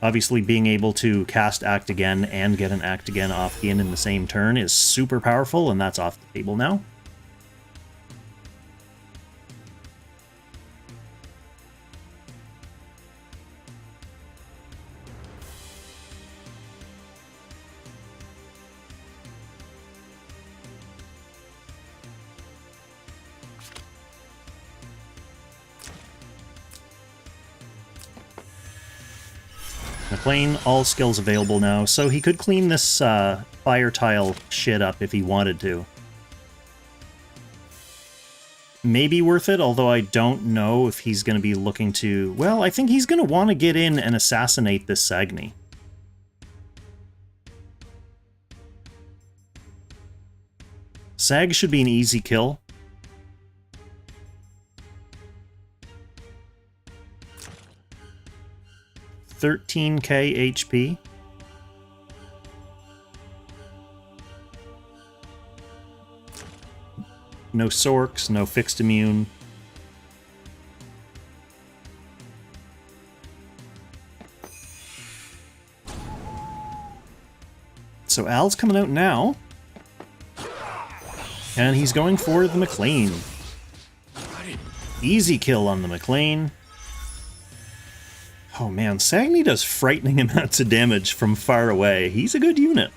Obviously, being able to cast Act Again and get an Act Again off Gin in the same turn is super powerful, and that's off the table now. McLean, all skills available now, so he could clean this fire tile shit up if he wanted to. Maybe worth it, although I don't know if he's going to be looking to... Well, I think he's going to want to get in and assassinate this Sagni. Sag should be an easy kill. 13k HP. No Sorks, no fixed immune. So Al's coming out now. And he's going for the McLean. Easy kill on the McLean. Oh man, Sagni does frightening amounts of damage from far away. He's a good unit.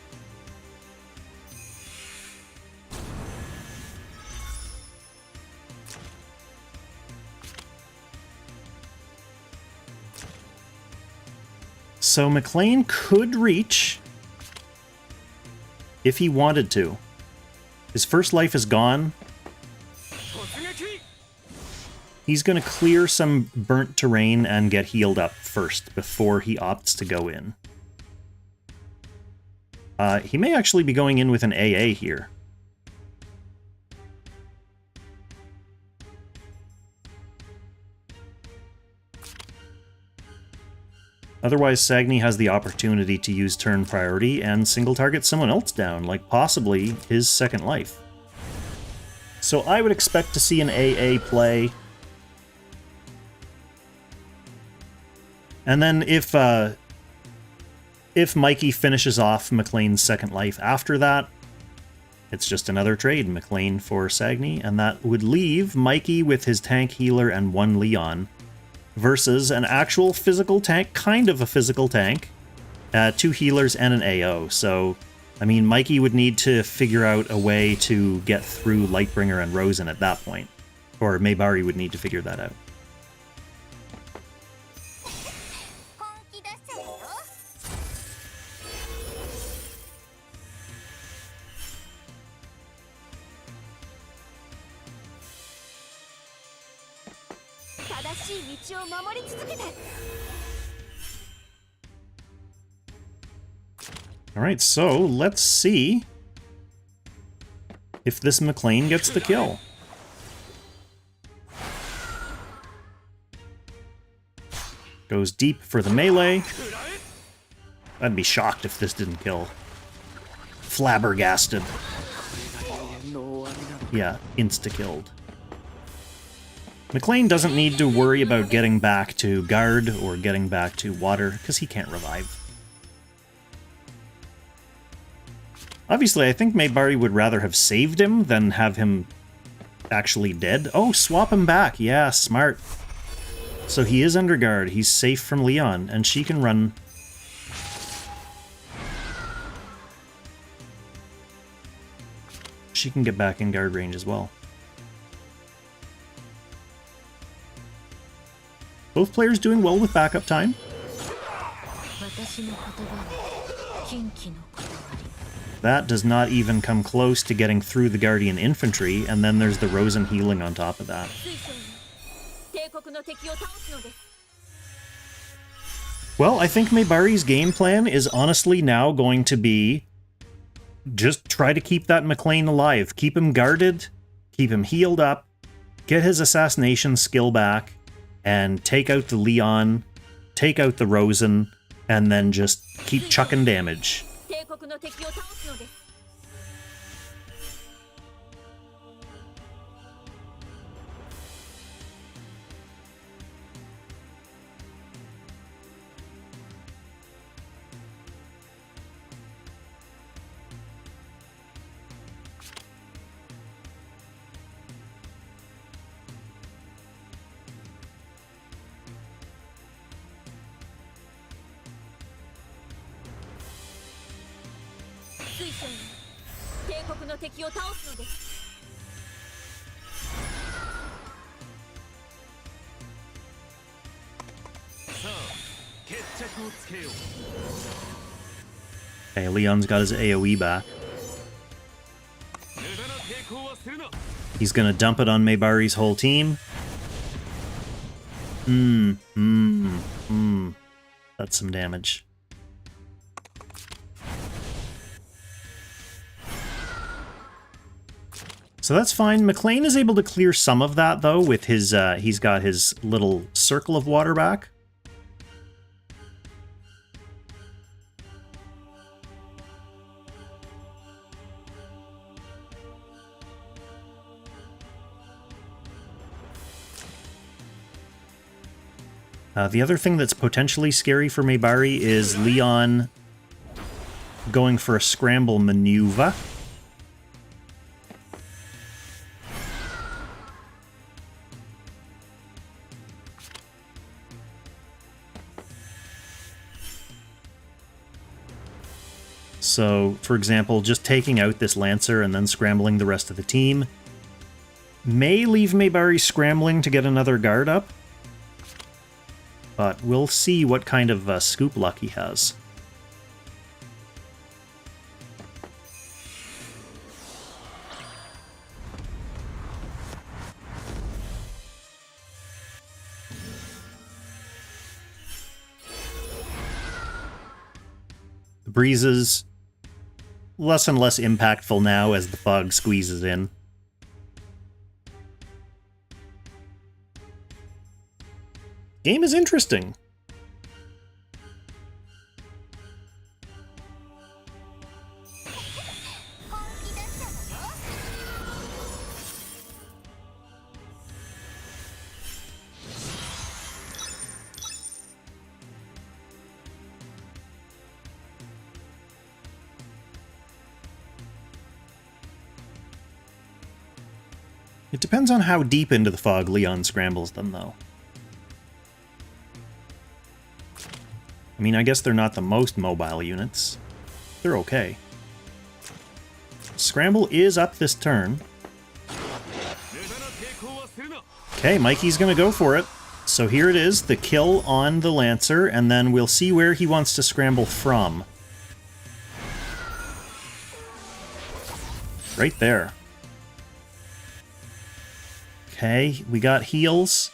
So McLean could reach if he wanted to. His first life is gone. He's going to clear some burnt terrain and get healed up first before he opts to go in. He may actually be going in with an AA here. Otherwise, Sagni has the opportunity to use turn priority and single target someone else down, like possibly his second life. So I would expect to see an AA play. And then if Mikey finishes off McLean's second life after that, it's just another trade, McLean for Sagni, and that would leave Mikey with his tank healer and 1 Leon versus an actual physical tank, kind of a physical tank, 2 healers and an AO. So, I mean, Mikey would need to figure out a way to get through Lightbringer and Rosen at that point, or Maebari would need to figure that out. Alright, so let's see if this McLean gets the kill. Goes deep for the melee. I'd be shocked if this didn't kill. Flabbergasted. Yeah, insta-killed. McLean doesn't need to worry about getting back to guard or getting back to water, because he can't revive. Obviously, I think Maebari would rather have saved him than have him actually dead. Oh, swap him back. Yeah, smart. So he is under guard. He's safe from Leon, and she can run. She can get back in guard range as well. Both players doing well with backup time. That does not even come close to getting through the Guardian Infantry, and then there's the Rosen healing on top of that. Well, I think Maebari's game plan is honestly now going to be just try to keep that McLean alive. Keep him guarded, keep him healed up, get his assassination skill back, and take out the Leon, take out the Rosen, and then just keep chucking damage. Okay, Leon's got his AoE back. He's gonna dump it on Maebari's whole team. That's some damage. So that's fine. McLean is able to clear some of that, though, with his, he's got his little circle of water back. The other thing that's potentially scary for Maebari is Leon going for a scramble maneuver. So, for example, just taking out this Lancer and then scrambling the rest of the team may leave Maebari scrambling to get another guard up. But we'll see what kind of scoop luck he has. The breezes, less and less impactful now as the fog squeezes in. Game is interesting. It depends on how deep into the fog Leon scrambles them, though. I mean, I guess they're not the most mobile units. They're okay. Scramble is up this turn. Okay, Mikey's gonna go for it. So here it is, the kill on the Lancer, and then we'll see where he wants to scramble from. Right there. Okay, we got heals.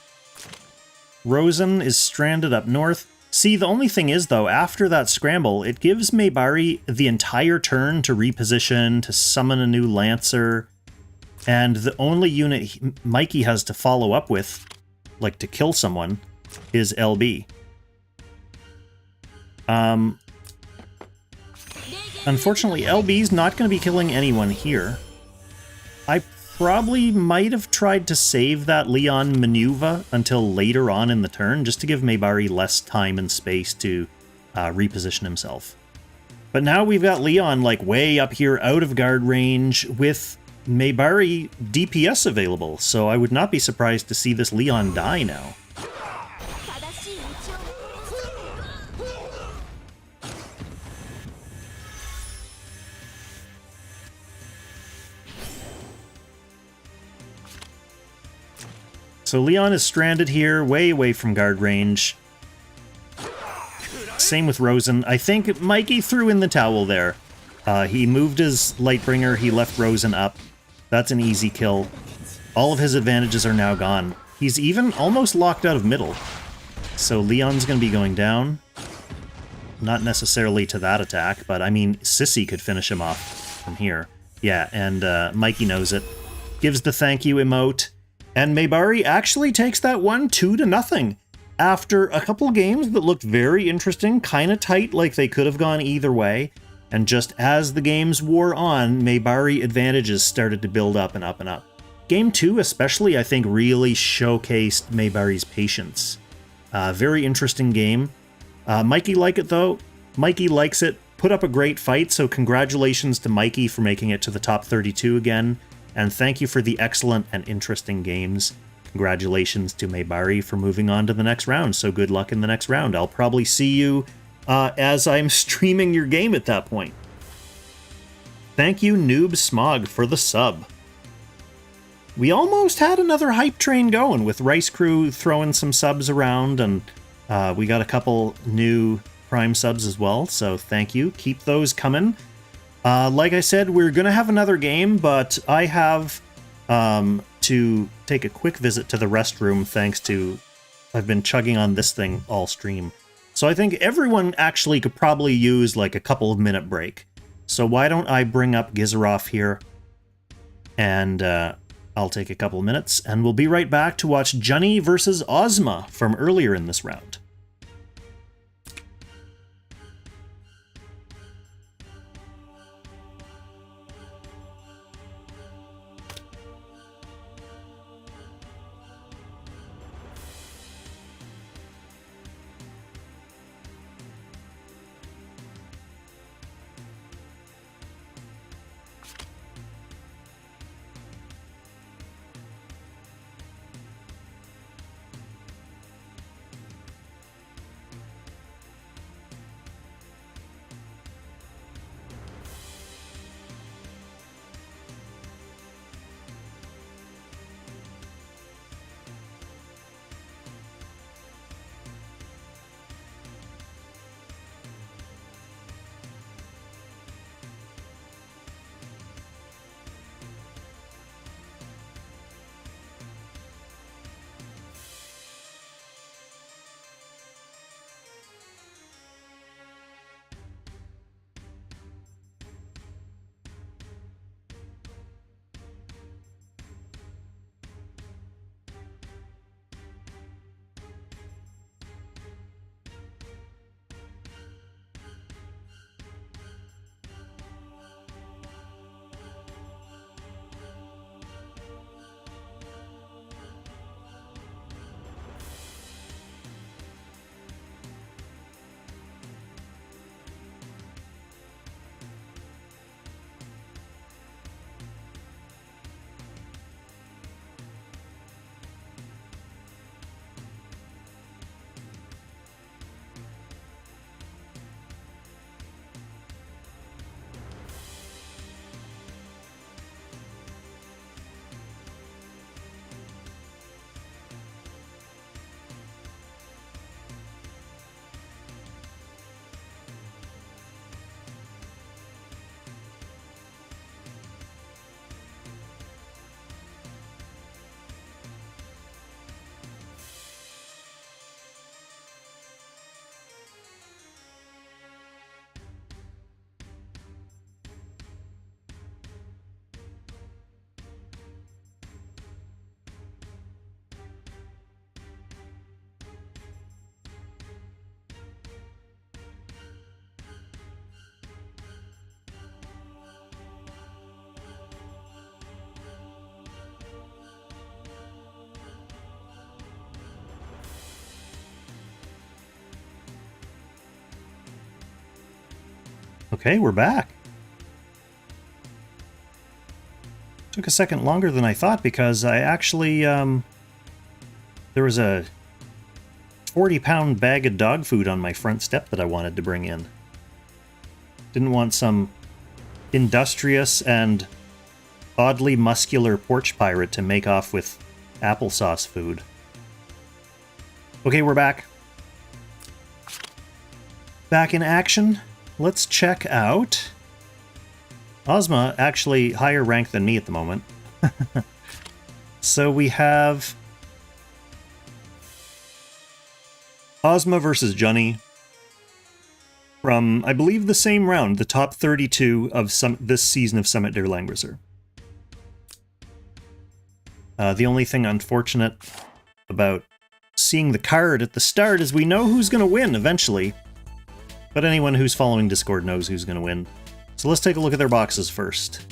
Rosen is stranded up north. See, the only thing is, though, after that scramble, it gives Maebari the entire turn to reposition, to summon a new Lancer, and the only unit Mikey has to follow up with, like to kill someone, is LB. Unfortunately, LB's not going to be killing anyone here. I probably might have tried to save that Leon maneuver until later on in the turn, just to give Maebari less time and space to reposition himself. But now we've got Leon like way up here out of guard range with Maebari DPS available, so I would not be surprised to see this Leon die now. So Leon is stranded here, way away from guard range. Same with Rosen. I think Mikey threw in the towel there. He moved his Lightbringer, he left Rosen up. That's an easy kill. All of his advantages are now gone. He's even almost locked out of middle. So Leon's going to be going down. Not necessarily to that attack, but I mean, Sissy could finish him off from here. Yeah, and Mikey knows it. Gives the thank you emote. And Maebari actually takes that one 2-0. After a couple games that looked very interesting, kind of tight, like they could have gone either way. And just as the games wore on, Maebari advantages started to build up and up and up. Game 2 especially, I think, really showcased Maebari's patience. Very interesting game. Mikey like it though. Mikey likes it. Put up a great fight, so congratulations to Mikey for making it to the top 32 again. And thank you for the excellent and interesting games. Congratulations to Maebari for moving on to the next round, so good luck in the next round. I'll probably see you as I'm streaming your game at that point. Thank you, Noob Smog, for the sub. We almost had another hype train going with Rice Crew throwing some subs around, and we got a couple new Prime subs as well, so thank you. Keep those coming. Like I said, we're going to have another game, but I have to take a quick visit to the restroom thanks to I've been chugging on this thing all stream. So I think everyone actually could probably use like a couple of minute break. So why don't I bring up Gizaroff here, and I'll take a couple of minutes, and we'll be right back to watch Junnie versus Ozma from earlier in this round. Okay, we're back. Took a second longer than I thought because I actually, there was a 40-pound bag of dog food on my front step that I wanted to bring in. Didn't want some industrious and oddly muscular porch pirate to make off with Applesauce food. Okay, we're back. Back in action. Let's check out... Ozma, actually higher rank than me at the moment. So we have... Ozma versus Junnie. From, I believe, the same round, the top 32 of this season of Summit der Langrisser. The only thing unfortunate about seeing the card at the start is we know who's going to win eventually. But anyone who's following Discord knows who's going to win. So let's take a look at their boxes first.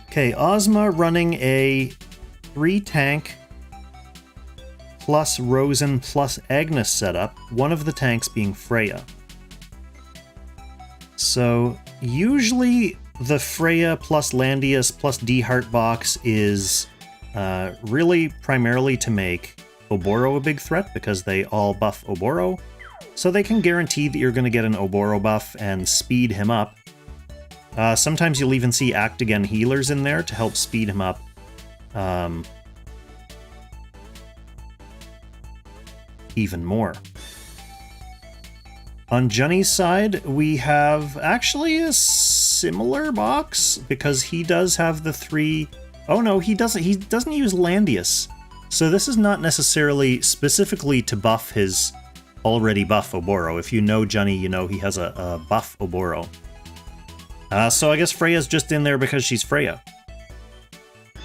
Okay, Ozma running a 3-tank plus Rosen plus Agnes setup, one of the tanks being Freya. So usually the Freya plus Landius plus D-Heart box is really primarily to make Oboro a big threat because they all buff Oboro. So they can guarantee that you're going to get an Oboro buff and speed him up. Sometimes you'll even see Act Again healers in there to help speed him up. Even more. On Junnie's side, we have actually a similar box because he does have the 3... Oh no, he doesn't. He doesn't use Landius. So this is not necessarily specifically to buff his already buff Oboro. If you know Junnie, you know he has a buff Oboro. So I guess Freya's just in there because she's Freya.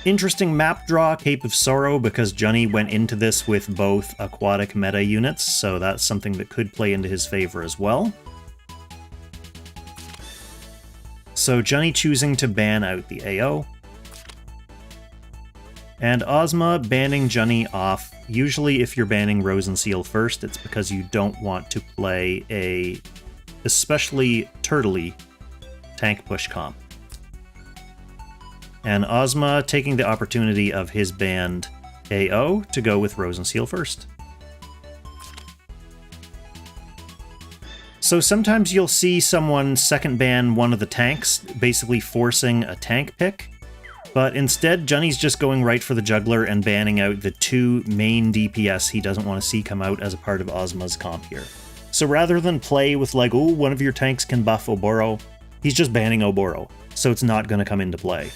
Interesting map draw, Cape of Sorrow, because Junnie went into this with both aquatic meta units, so that's something that could play into his favor as well. So Junnie choosing to ban out the AO. And Ozma banning Junnie off. Usually if you're banning Rosenseal first, it's because you don't want to play a especially turtley tank push comp. And Ozma taking the opportunity of his banned AO to go with Rosenseal first. So sometimes you'll see someone second ban one of the tanks, basically forcing a tank pick. But instead, Junnie's just going right for the juggler and banning out the 2 main DPS he doesn't want to see come out as a part of Ozma's comp here. So rather than play with like, oh, one of your tanks can buff Oboro, he's just banning Oboro, so it's not going to come into play.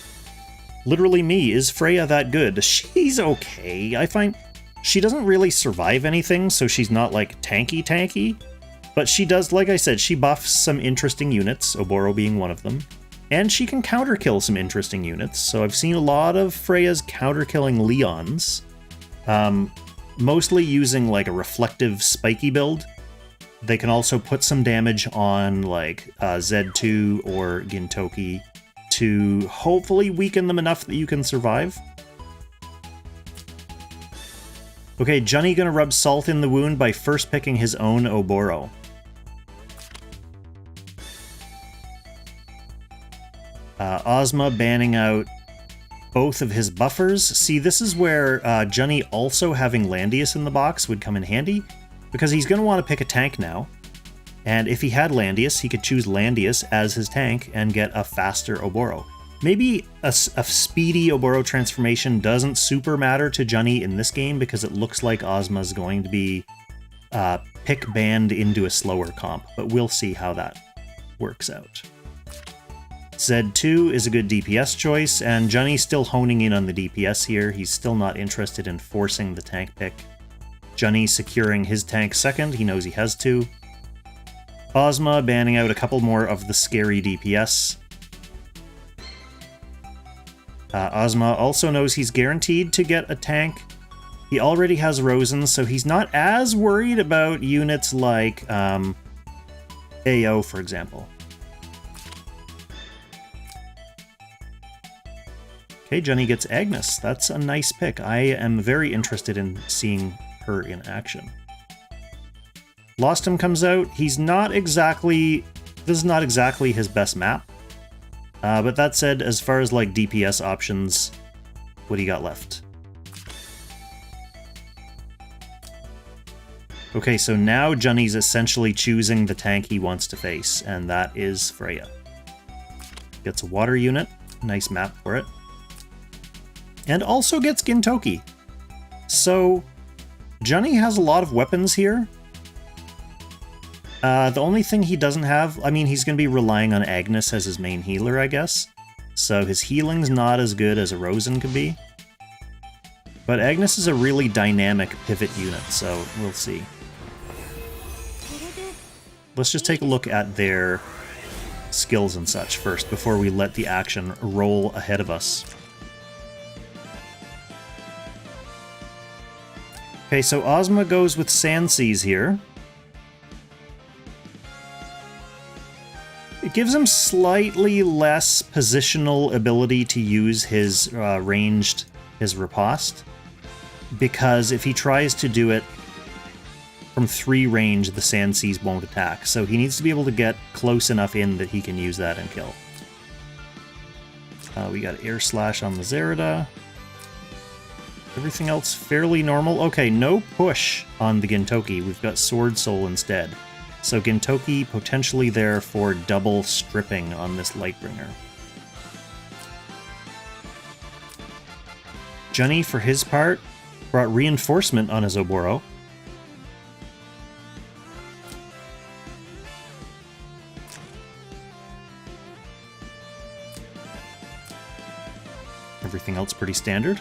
Literally me, is Freya that good? She's okay. I find she doesn't really survive anything, so she's not like tanky, but she does, like I said, she buffs some interesting units, Oboro being one of them. And she can counter-kill some interesting units, so I've seen a lot of Freya's counter-killing Leons. Mostly using like a reflective spiky build. They can also put some damage on like Z2 or Gintoki to hopefully weaken them enough that you can survive. Okay, Junnie gonna rub salt in the wound by first picking his own Oboro. Ozma banning out both of his buffers. See, this is where Junnie also having Landius in the box would come in handy, because he's going to want to pick a tank now. And if he had Landius, he could choose Landius as his tank and get a faster Oboro. Maybe a speedy Oboro transformation doesn't super matter to Junnie in this game, because it looks like Ozma's going to be pick banned into a slower comp, but we'll see how that works out. Z2 is a good DPS choice, and Junnie's still honing in on the DPS here. He's still not interested in forcing the tank pick. Junnie securing his tank second, he knows he has to. Ozma banning out a couple more of the scary DPS. Ozma also knows he's guaranteed to get a tank. He already has Rosen, so he's not as worried about units like AO, for example. Okay, Junnie gets Agnes. That's a nice pick. I am very interested in seeing her in action. Lostum comes out. He's not exactly... This is not exactly his best map. But that said, as far as like DPS options, what do you got left? Okay, so now Junnie's essentially choosing the tank he wants to face, and that is Freya. Gets a water unit. Nice map for it. and also gets Gintoki. So Junnie has a lot of weapons here. The only thing he doesn't have, I mean, he's going to be relying on Agnes as his main healer, I guess. So his healing's not as good as a Rosen could be. But Agnes is a really dynamic pivot unit, so we'll see. Let's just take a look at their skills and such first before we let the action roll ahead of us. Okay, so Ozma goes with Sand Seas here. It gives him slightly less positional ability to use his his riposte, because if he tries to do it from 3 range, the Sand Seas won't attack. So he needs to be able to get close enough in that he can use that and kill. We got Air Slash on the Zerida. Everything else fairly normal. Okay, no push on the Gintoki. We've got Sword Soul instead. So Gintoki potentially there for double stripping on this Lightbringer. Junnie, for his part, brought reinforcement on his Oboro. Everything else pretty standard.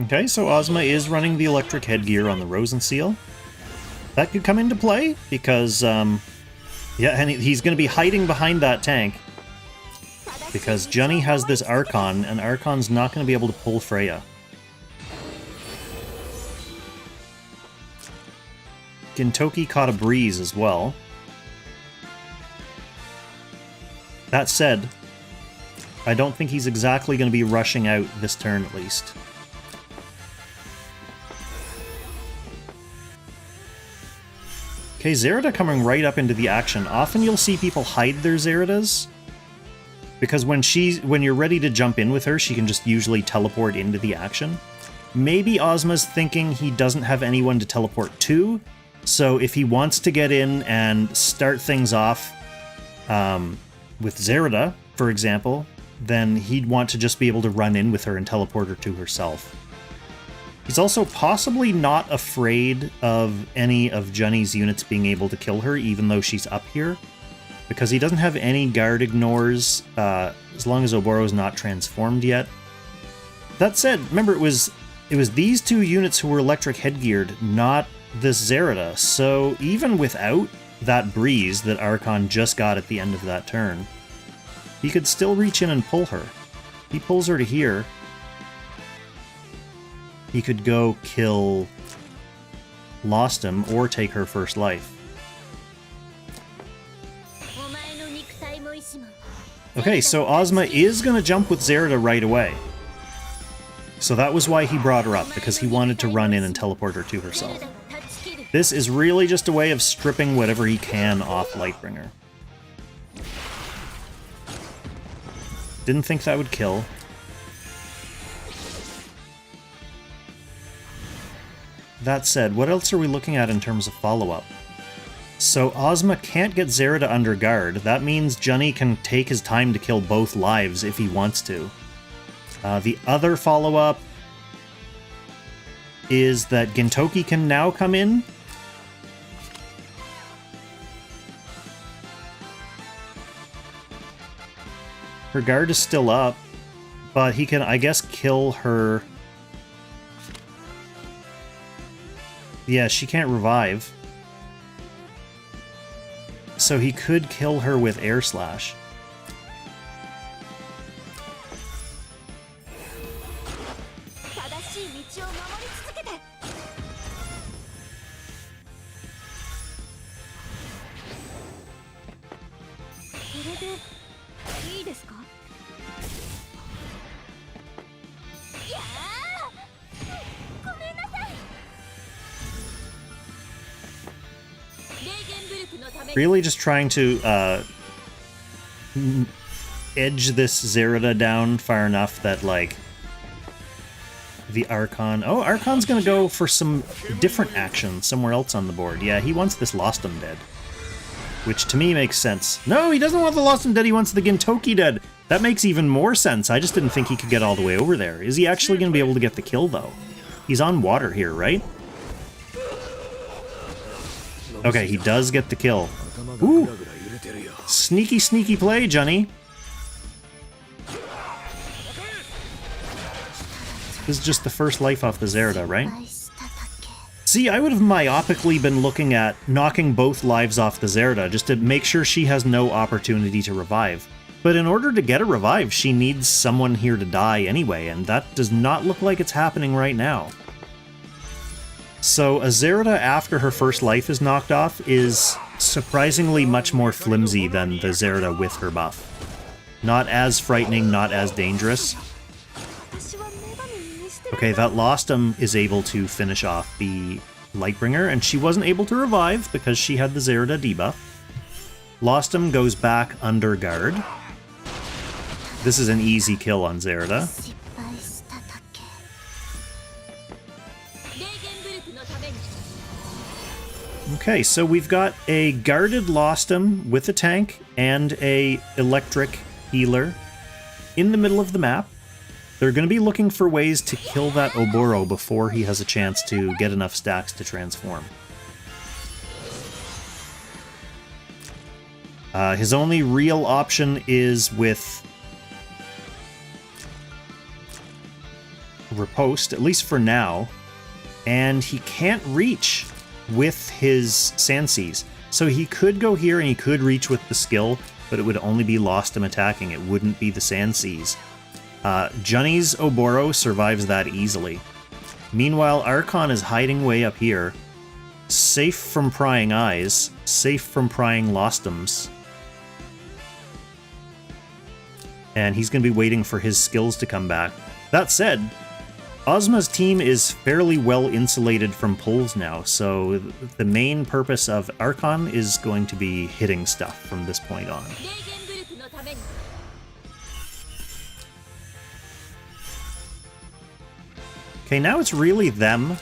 Okay, so Ozma is running the electric headgear on the Rosen Seal. That could come into play, because, yeah, and he's going to be hiding behind that tank. Because Junnie has this Archon, and Archon's not going to be able to pull Freya. Gintoki caught a breeze as well. That said, I don't think he's exactly going to be rushing out this turn at least. Okay, Zerida coming right up into the action. Often you'll see people hide their Zeridas, because when you're ready to jump in with her, she can just usually teleport into the action. Maybe Ozma's thinking he doesn't have anyone to teleport to, so if he wants to get in and start things off with Zerida, for example, then he'd want to just be able to run in with her and teleport her to herself. He's also possibly not afraid of any of Junnie's units being able to kill her, even though she's up here, because he doesn't have any guard ignores as long as Oboro's not transformed yet. That said, remember, it was these 2 units who were electric headgeared, not this Zerida, so even without that breeze that Archon just got at the end of that turn, he could still reach in and pull her. He pulls her to here. He could go kill Lost Him or take her first life. Okay, so Ozma is going to jump with Zerida right away. So that was why he brought her up, because he wanted to run in and teleport her to herself. This is really just a way of stripping whatever he can off Lightbringer. Didn't think that would kill. That said, what else are we looking at in terms of follow-up? So Ozma can't get Zerida under guard. That means Junnie can take his time to kill both lives if he wants to. The other follow-up is that Gintoki can now come in. Her guard is still up, but he can, I guess, kill her. Yeah, she can't revive. So he could kill her with Air Slash. Really just trying to edge this Zerida down far enough that, like, the Archon. Oh, Archon's gonna go for some different action somewhere else on the board. Yeah, he wants this Lost 'em Dead, which to me makes sense. No, he doesn't want the Lost 'em Dead, he wants the Gintoki Dead. That makes even more sense. I just didn't think he could get all the way over there. Is he actually gonna be able to get the kill, though? He's on water here, right? Okay, he does get the kill. Ooh! Sneaky, sneaky play, Junnie. This is just the first life off the Zerda, right? See, I would have myopically been looking at knocking both lives off the Zerda just to make sure she has no opportunity to revive. But in order to get a revive, she needs someone here to die anyway, and that does not look like it's happening right now. So a Zerda after her first life is knocked off is surprisingly much more flimsy than the Zerda with her buff. Not as frightening, not as dangerous. Okay, that Lost 'em is able to finish off the Lightbringer, and she wasn't able to revive because she had the Zerda debuff. Lost 'em goes back under guard. This is an easy kill on Zerda. Okay, so we've got a guarded Lost 'em with a tank and a electric healer in the middle of the map. They're going to be looking for ways to kill that Oboro before he has a chance to get enough stacks to transform. His only real option is with Riposte, at least for now, and he can't reach with his Sanseas. So he could go here and he could reach with the skill, but it would only be Lost 'em attacking, it wouldn't be the Sanseas. Junnie's Oboro survives that easily. Meanwhile, Archon is hiding way up here, safe from prying eyes, safe from prying Lost 'ems. And he's going to be waiting for his skills to come back. That said, Ozma's team is fairly well insulated from pulls now, so the main purpose of Archon is going to be hitting stuff from this point on. Okay, now it's really them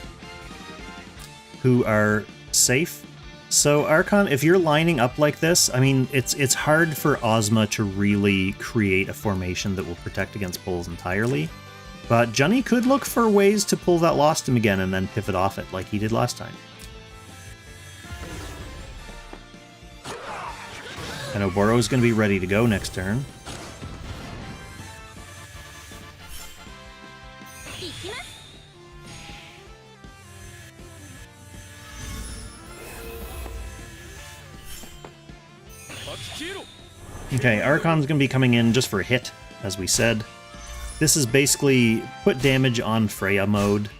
who are safe. So Archon, if you're lining up like this, I mean, it's hard for Ozma to really create a formation that will protect against pulls entirely. But Junnie could look for ways to pull that Lost 'em again and then pivot off it like he did last time. And Oboro's going to be ready to go next turn. Okay, Archon's going to be coming in just for a hit, as we said. This is basically put damage on Freya mode.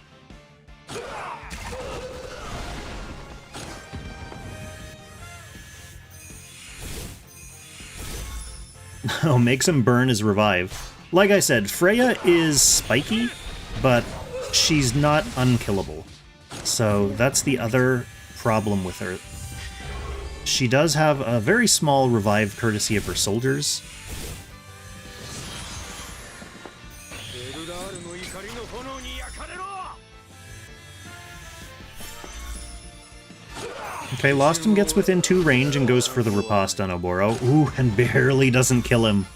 Oh, makes him burn his revive. Like I said, Freya is spiky, but she's not unkillable. So that's the other problem with her. She does have a very small revive courtesy of her soldiers. Okay, Lost 'em gets within 2 range and goes for the riposte on Oboro. Ooh, and barely doesn't kill him.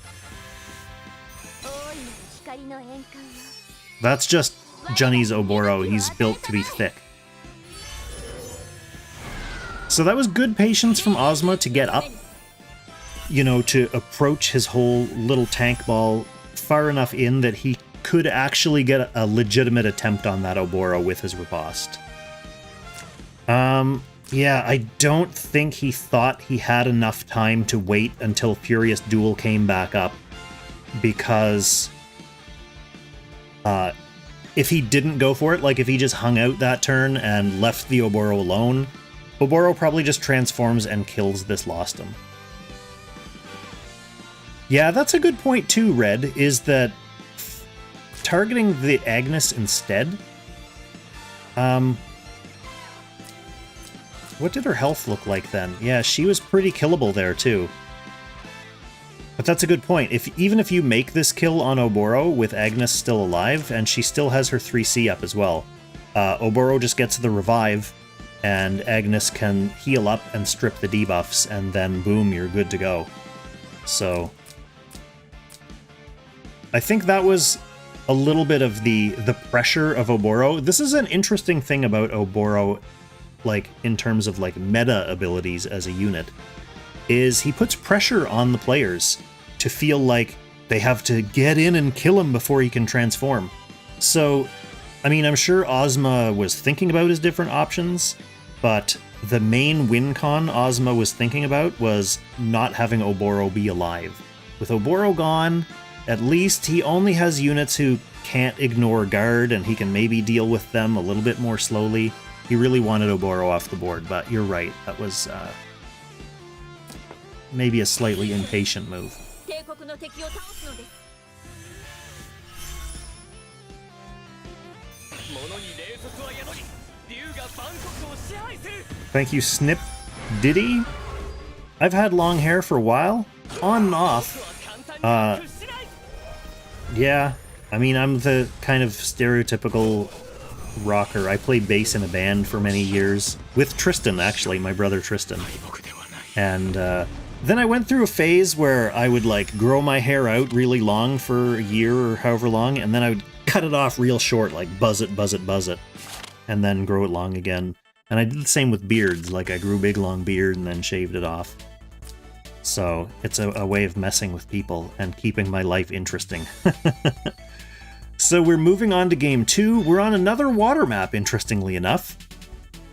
That's just Junnie's Oboro. He's built to be thick. So that was good patience from Ozma to get up, you know, to approach his whole little tank ball far enough in that he could actually get a legitimate attempt on that Oboro with his riposte. Yeah, I don't think he thought he had enough time to wait until Furious Duel came back up, because if he didn't go for it, like if he just hung out that turn and left the Oboro alone, Oboro probably just transforms and kills this Lost 'em. Yeah, that's a good point too, Red, is that targeting the Agnes instead... what did her health look like then? Yeah, she was pretty killable there too. But that's a good point. Even if you make this kill on Oboro with Agnes still alive, and she still has her 3C up as well, Oboro just gets the revive, and Agnes can heal up and strip the debuffs, and then boom, you're good to go. So I think that was a little bit of the pressure of Oboro. This is an interesting thing about Oboro, like in terms of like meta abilities as a unit, is he puts pressure on the players to feel like they have to get in and kill him before he can transform. So, I mean, I'm sure Ozma was thinking about his different options, but the main win con Ozma was thinking about was not having Oboro be alive. With Oboro gone, at least he only has units who can't ignore guard, and he can maybe deal with them a little bit more slowly. He really wanted Oboro off the board, but you're right, that was maybe a slightly impatient move. Thank you, Snip Diddy. I've had long hair for a while, on and off. Yeah, I mean, I'm the kind of stereotypical rocker. I played bass in a band for many years, with Tristan, actually, my brother Tristan. And then I went through a phase where I would like grow my hair out really long for a year or however long, and then I would cut it off real short, like buzz it, and then grow it long again. And I did the same with beards, like I grew a big long beard and then shaved it off. So it's a way of messing with people and keeping my life interesting. So we're moving on to game 2. We're on another water map, interestingly enough,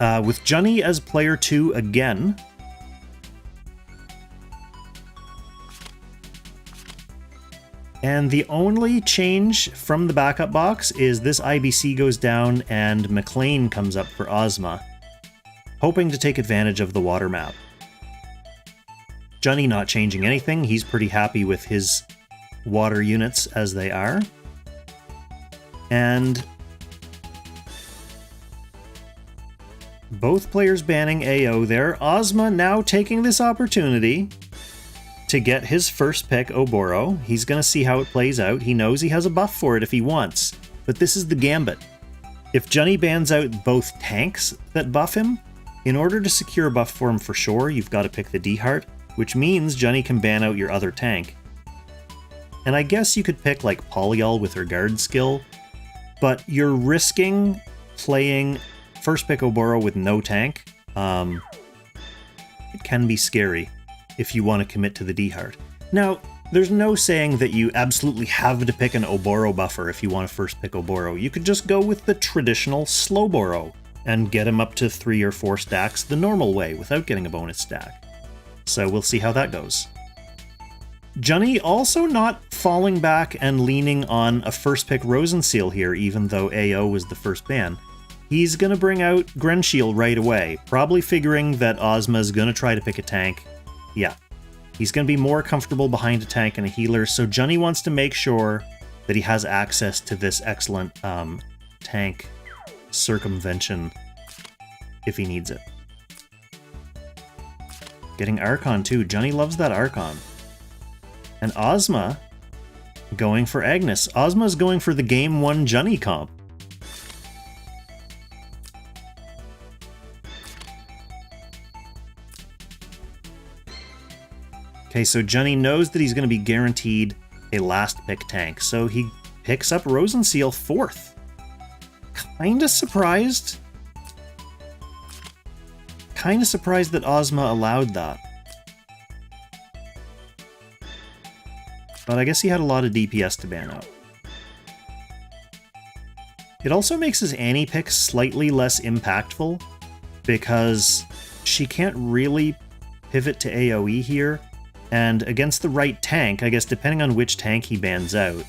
with Junnie as player 2 again. And the only change from the backup box is this IBC goes down and McLean comes up for Ozma, hoping to take advantage of the water map. Junnie not changing anything. He's pretty happy with his water units as they are. And both players banning AO there. Ozma now taking this opportunity to get his first pick, Oboro. He's going to see how it plays out. He knows he has a buff for it if he wants, but this is the gambit. If Junnie bans out both tanks that buff him, in order to secure a buff for him for sure, you've got to pick the D-Heart, which means Junnie can ban out your other tank. And I guess you could pick like Polyol with her guard skill, but you're risking playing first pick Oboro with no tank. It can be scary if you want to commit to the D-Heart. Now, there's no saying that you absolutely have to pick an Oboro buffer if you want to first pick Oboro. You could just go with the traditional slow Boro and get him up to 3 or 4 stacks the normal way without getting a bonus stack. So we'll see how that goes. Junnie also not falling back and leaning on a first pick Rosenseal here, even though AO was the first ban. He's going to bring out Grenshiel right away, probably figuring that Ozma's going to try to pick a tank. Yeah, he's going to be more comfortable behind a tank and a healer, so Junnie wants to make sure that he has access to this excellent tank circumvention if he needs it. Getting Archon too. Junnie loves that Archon. And Ozma going for Agnes. Ozma's going for the game 1 Junnie comp. Okay, so Junnie knows that he's going to be guaranteed a last pick tank, so he picks up Rosenseal 4th. Kinda surprised. Kinda surprised that Ozma allowed that. But I guess he had a lot of DPS to ban out. It also makes his Annie pick slightly less impactful, because she can't really pivot to AoE here, and against the right tank, I guess depending on which tank he bans out,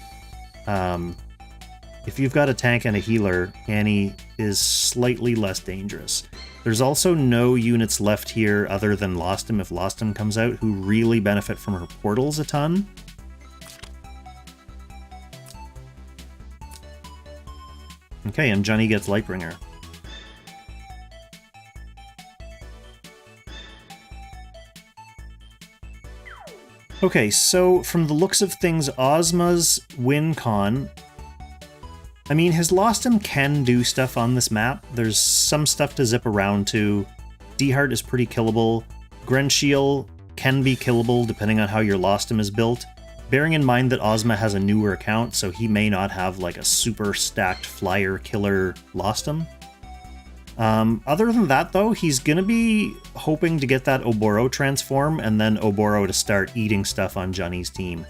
if you've got a tank and a healer, Annie is slightly less dangerous. There's also no units left here other than Lostom if Lostom comes out, who really benefit from her portals a ton. Okay, and Junnie gets Lightbringer. Okay, so from the looks of things, Ozma's win con... I mean, his Lostum can do stuff on this map. There's some stuff to zip around to. D-Heart is pretty killable. Grenshiel can be killable depending on how your Lostum is built. Bearing in mind that Ozma has a newer account, so he may not have like a super stacked flyer killer Lostum. Other than that though, he's gonna be hoping to get that Oboro transform and then Oboro to start eating stuff on Junnie's team.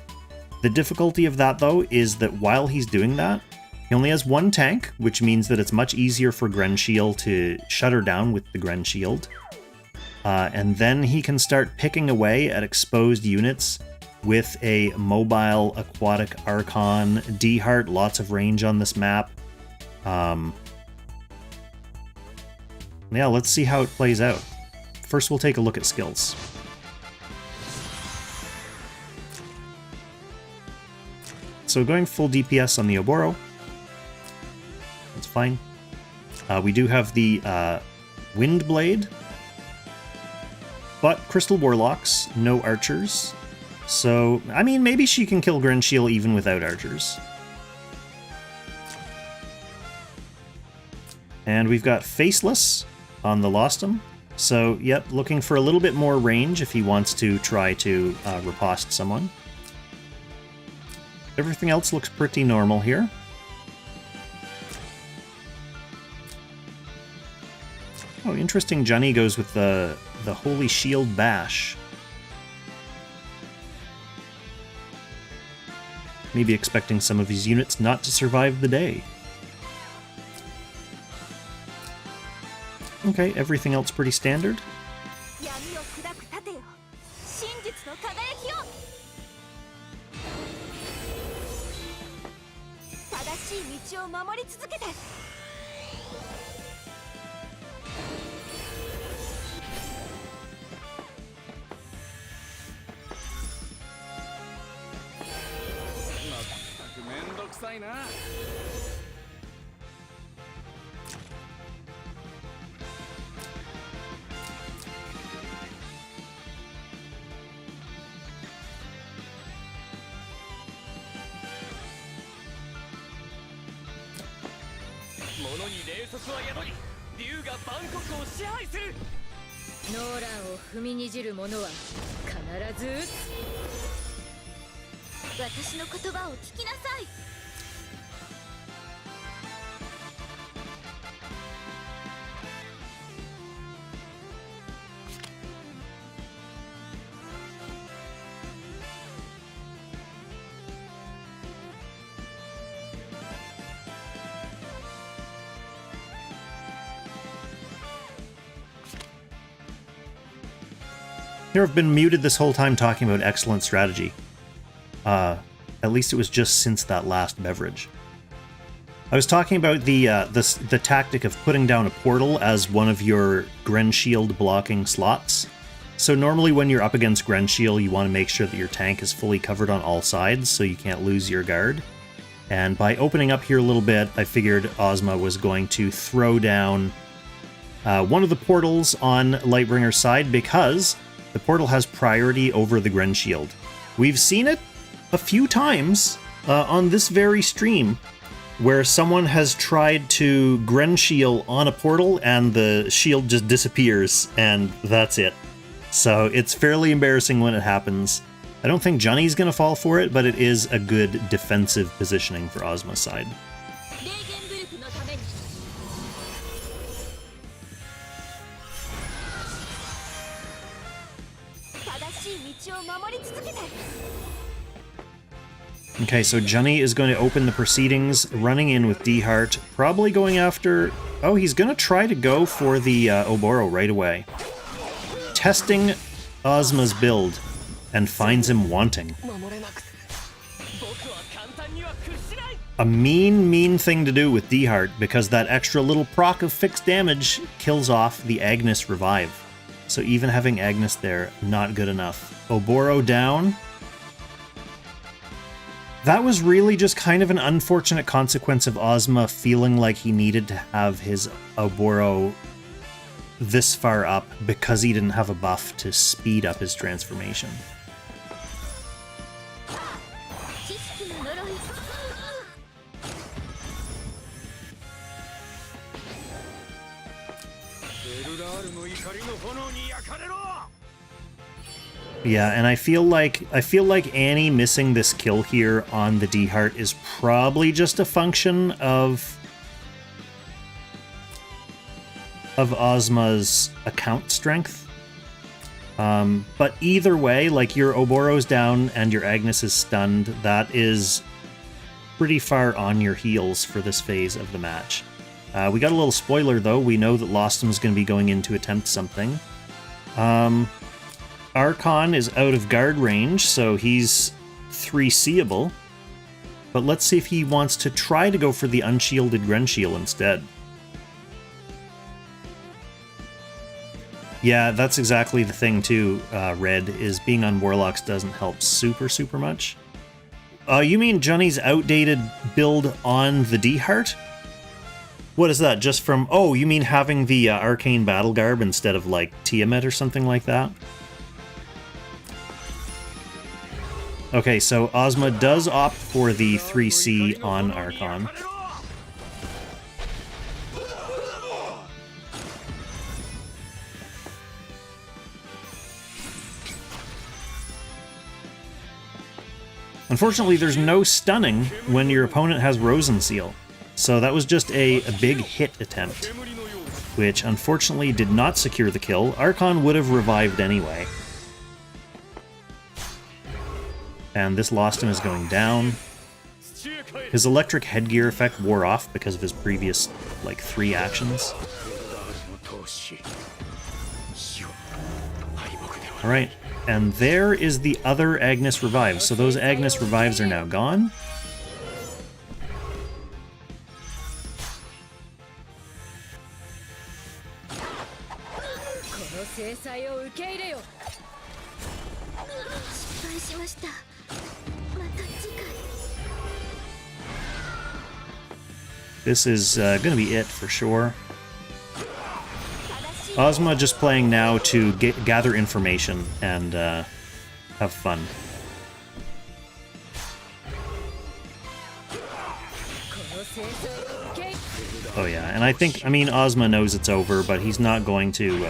The difficulty of that though is that while he's doing that, he only has one tank, which means that it's much easier for Grenshiel to shut her down with the Gren Shield. And then he can start picking away at exposed units with a mobile aquatic Archon. D-Heart, lots of range on this map. Yeah, let's see how it plays out. First, we'll take a look at skills. So going full DPS on the Oboro. That's fine. We do have the Wind Blade, but Crystal Warlocks, no archers. So, I mean, maybe she can kill Grenshiel even without archers. And we've got Faceless on the Lostum. So, yep, looking for a little bit more range if he wants to try to riposte someone. Everything else looks pretty normal here. Oh, interesting. Junnie goes with the Holy Shield Bash. Maybe expecting some of his units not to survive the day. Okay, everything else pretty standard. Here I've been muted this whole time talking about excellent strategy. At least it was just since that last beverage. I was talking about the tactic of putting down a portal as one of your Grenshield blocking slots. So normally when you're up against Grenshield, you want to make sure that your tank is fully covered on all sides so you can't lose your guard. And by opening up here a little bit, I figured Ozma was going to throw down one of the portals on Lightbringer's side because the portal has priority over the Grenshield. We've seen it a few times on this very stream where someone has tried to Grenshield on a portal and the shield just disappears and that's it. So it's fairly embarrassing when it happens. I don't think Junnie's gonna fall for it, but it is a good defensive positioning for Ozma's side. Okay, so Junnie is going to open the proceedings, running in with D-Heart, probably going after... Oh, he's going to try to go for the Oboro right away. Testing Ozma's build, and finds him wanting. A mean thing to do with D-Heart, because that extra little proc of fixed damage kills off the Agnes revive. So even having Agnes there, not good enough. Oboro down. That was really just kind of an unfortunate consequence of Ozma feeling like he needed to have his Oboro this far up because he didn't have a buff to speed up his transformation. Yeah, and I feel like Annie missing this kill here on the D Heart is probably just a function of Ozma's account strength. But either way, like, your Oboro's down and your Agnes is stunned. That is pretty far on your heels for this phase of the match. We got a little spoiler, though. We know that Lostum's going to be going in to attempt something. Archon is out of guard range, so he's 3C'able. But let's see if he wants to try to go for the unshielded Grenshiel instead. Yeah, that's exactly the thing too, Red, is being on Warlocks doesn't help super much. You mean Junnie's outdated build on the D-Heart? What is that, just from... Oh, you mean having the Arcane Battle Garb instead of, like, Tiamat or something like that? Okay, so Ozma does opt for the 3C on Archon. Unfortunately, there's no stunning when your opponent has Rosen Seal, so that was just a big hit attempt, which unfortunately did not secure the kill. Archon would have revived anyway. And this Lostum is going down. His electric headgear effect wore off because of his previous, like, 3 actions. Alright. And there is the other Agnes revives. So those Agnes revives are now gone. This is going to be it for sure. Ozma just playing now to gather information and have fun. Oh yeah, and I mean, Ozma knows it's over, but he's not going to...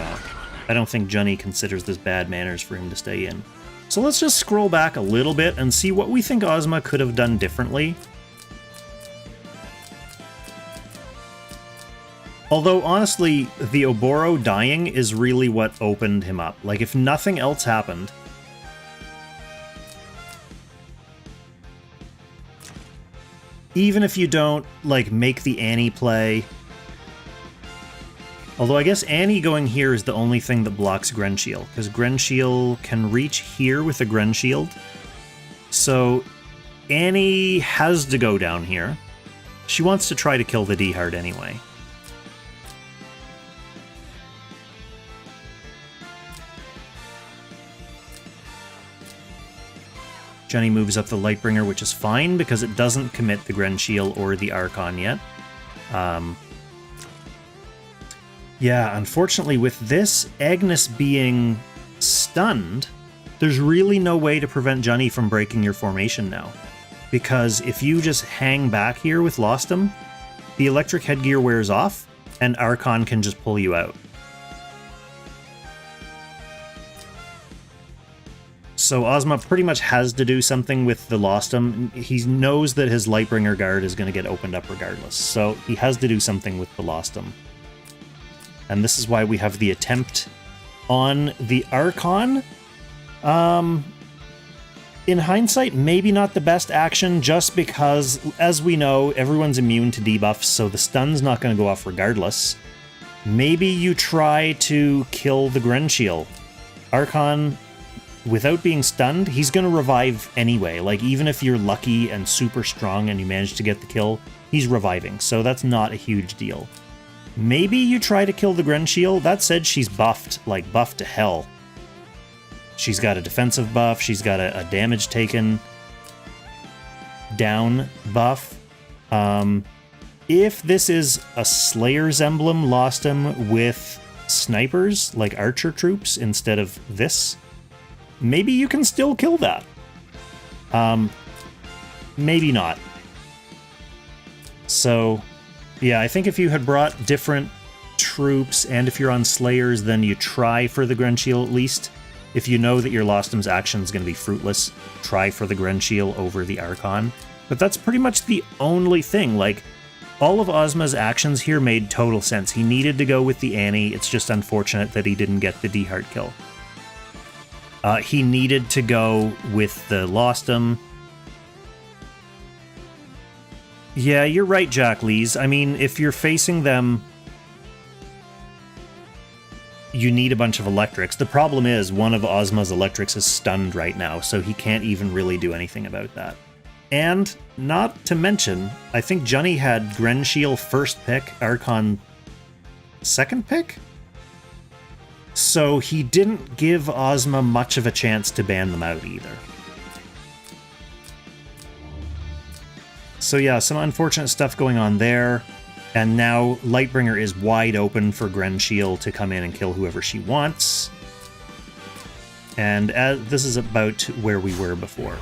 I don't think Junnie considers this bad manners for him to stay in. So let's just scroll back a little bit and see what we think Ozma could have done differently. Although, honestly, the Oboro dying is really what opened him up. Like, if nothing else happened... Even if you don't, like, make the Annie play... Although I guess Annie going here is the only thing that blocks Grenshiel, because Grenshiel can reach here with a Grenshield. So, Annie has to go down here. She wants to try to kill the D-Heart anyway. Junnie moves up the Lightbringer, which is fine, because it doesn't commit the Grenshiel or the Archon yet. Yeah, unfortunately, with this Agnes being stunned, there's really no way to prevent Junnie from breaking your formation now. Because if you just hang back here with Lostum, the electric headgear wears off, and Archon can just pull you out. So Ozma pretty much has to do something with the Lostum. He knows that his Lightbringer guard is going to get opened up regardless, so he has to do something with the Lostum. And this is why we have the attempt on the Archon. In hindsight, maybe not the best action, just because, as we know, everyone's immune to debuffs, so the stun's not going to go off regardless. Maybe you try to kill the Grenshiel. Archon... Without being stunned, he's going to revive anyway. Like, even if you're lucky and super strong and you manage to get the kill, he's reviving, so that's not a huge deal. Maybe you try to kill the Grenshiel. That said, she's buffed, like, buffed to hell. She's got a defensive buff, she's got a damage taken down buff. If this is a Slayer's Emblem Lostum with snipers, like archer troops, instead of this... Maybe you can still kill that. Maybe not. So, yeah, I think if you had brought different troops, and if you're on Slayers, then you try for the Grenshiel at least. If you know that your Lostum's action is going to be fruitless, try for the Grenshiel over the Archon. But that's pretty much the only thing. Like, all of Ozma's actions here made total sense. He needed to go with the Annie. It's just unfortunate that he didn't get the D-Heart kill. He needed to go with the Lostum. Yeah, you're right, Jack Lees. I mean, if you're facing them, you need a bunch of electrics. The problem is one of Ozma's electrics is stunned right now, so he can't even really do anything about that. And not to mention, I think Junnie had Grenshiel first pick, Archon second pick? So he didn't give Ozma much of a chance to ban them out either. So yeah, some unfortunate stuff going on there. And now Lightbringer is wide open for Grenshiel to come in and kill whoever she wants. And this is about where we were before.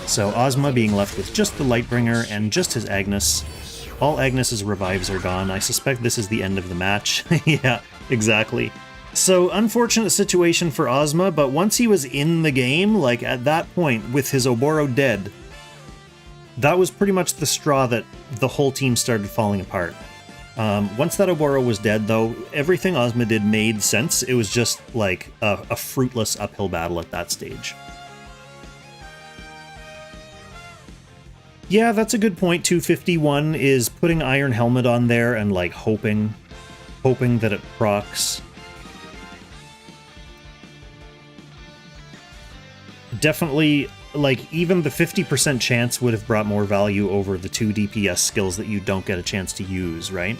So Ozma being left with just the Lightbringer and just his Agnes. All Agnes's revives are gone. I suspect this is the end of the match. Yeah, exactly. So unfortunate situation for Ozma, but once he was in the game, like at that point with his Oboro dead, that was pretty much the straw that the whole team started falling apart. Once that Oboro was dead, though, everything Ozma did made sense. It was just like a fruitless uphill battle at that stage. Yeah, that's a good point. 251 is putting Iron Helmet on there and like hoping that it procs. Definitely, like, even the 50% chance would have brought more value over the 2 DPS skills that you don't get a chance to use, right?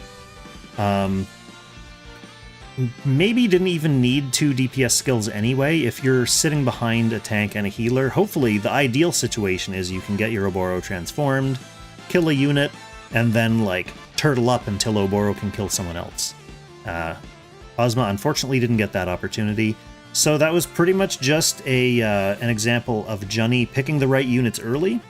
Maybe didn't even need 2 DPS skills anyway. If you're sitting behind a tank and a healer, hopefully the ideal situation is you can get your Oboro transformed, kill a unit, and then, like, turtle up until Oboro can kill someone else. Ozma unfortunately didn't get that opportunity. So that was pretty much just an example of Junnie picking the right units early,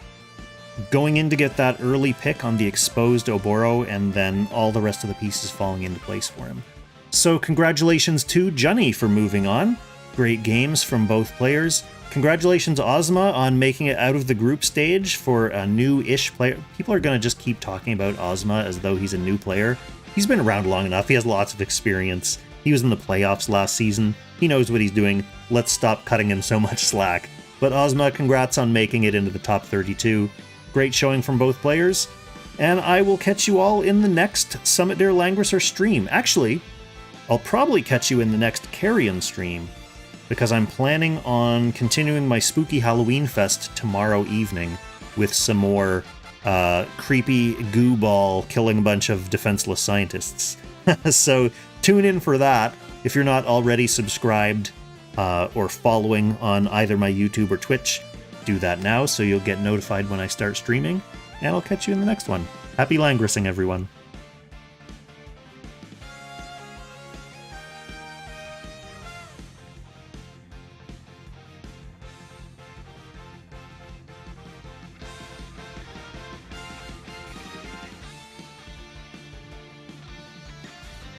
going in to get that early pick on the exposed Oboro, and then all the rest of the pieces falling into place for him. So congratulations to Junnie for moving on. Great games from both players. Congratulations Ozma on making it out of the group stage for a new-ish player. People are going to just keep talking about Ozma as though he's a new player. He's been around long enough. He has lots of experience. He was in the playoffs last season. He knows what he's doing. Let's stop cutting him so much slack. But Ozma, congrats on making it into the top 32. Great showing from both players. And I will catch you all in the next Summit der Langrisser stream. Actually, I'll probably catch you in the next Carrion stream, because I'm planning on continuing my spooky Halloween fest tomorrow evening with some more creepy goo ball killing a bunch of defenseless scientists. So tune in for that. If you're not already subscribed or following on either my YouTube or Twitch, do that now so you'll get notified when I start streaming, and I'll catch you in the next one. Happy Langrissing, everyone.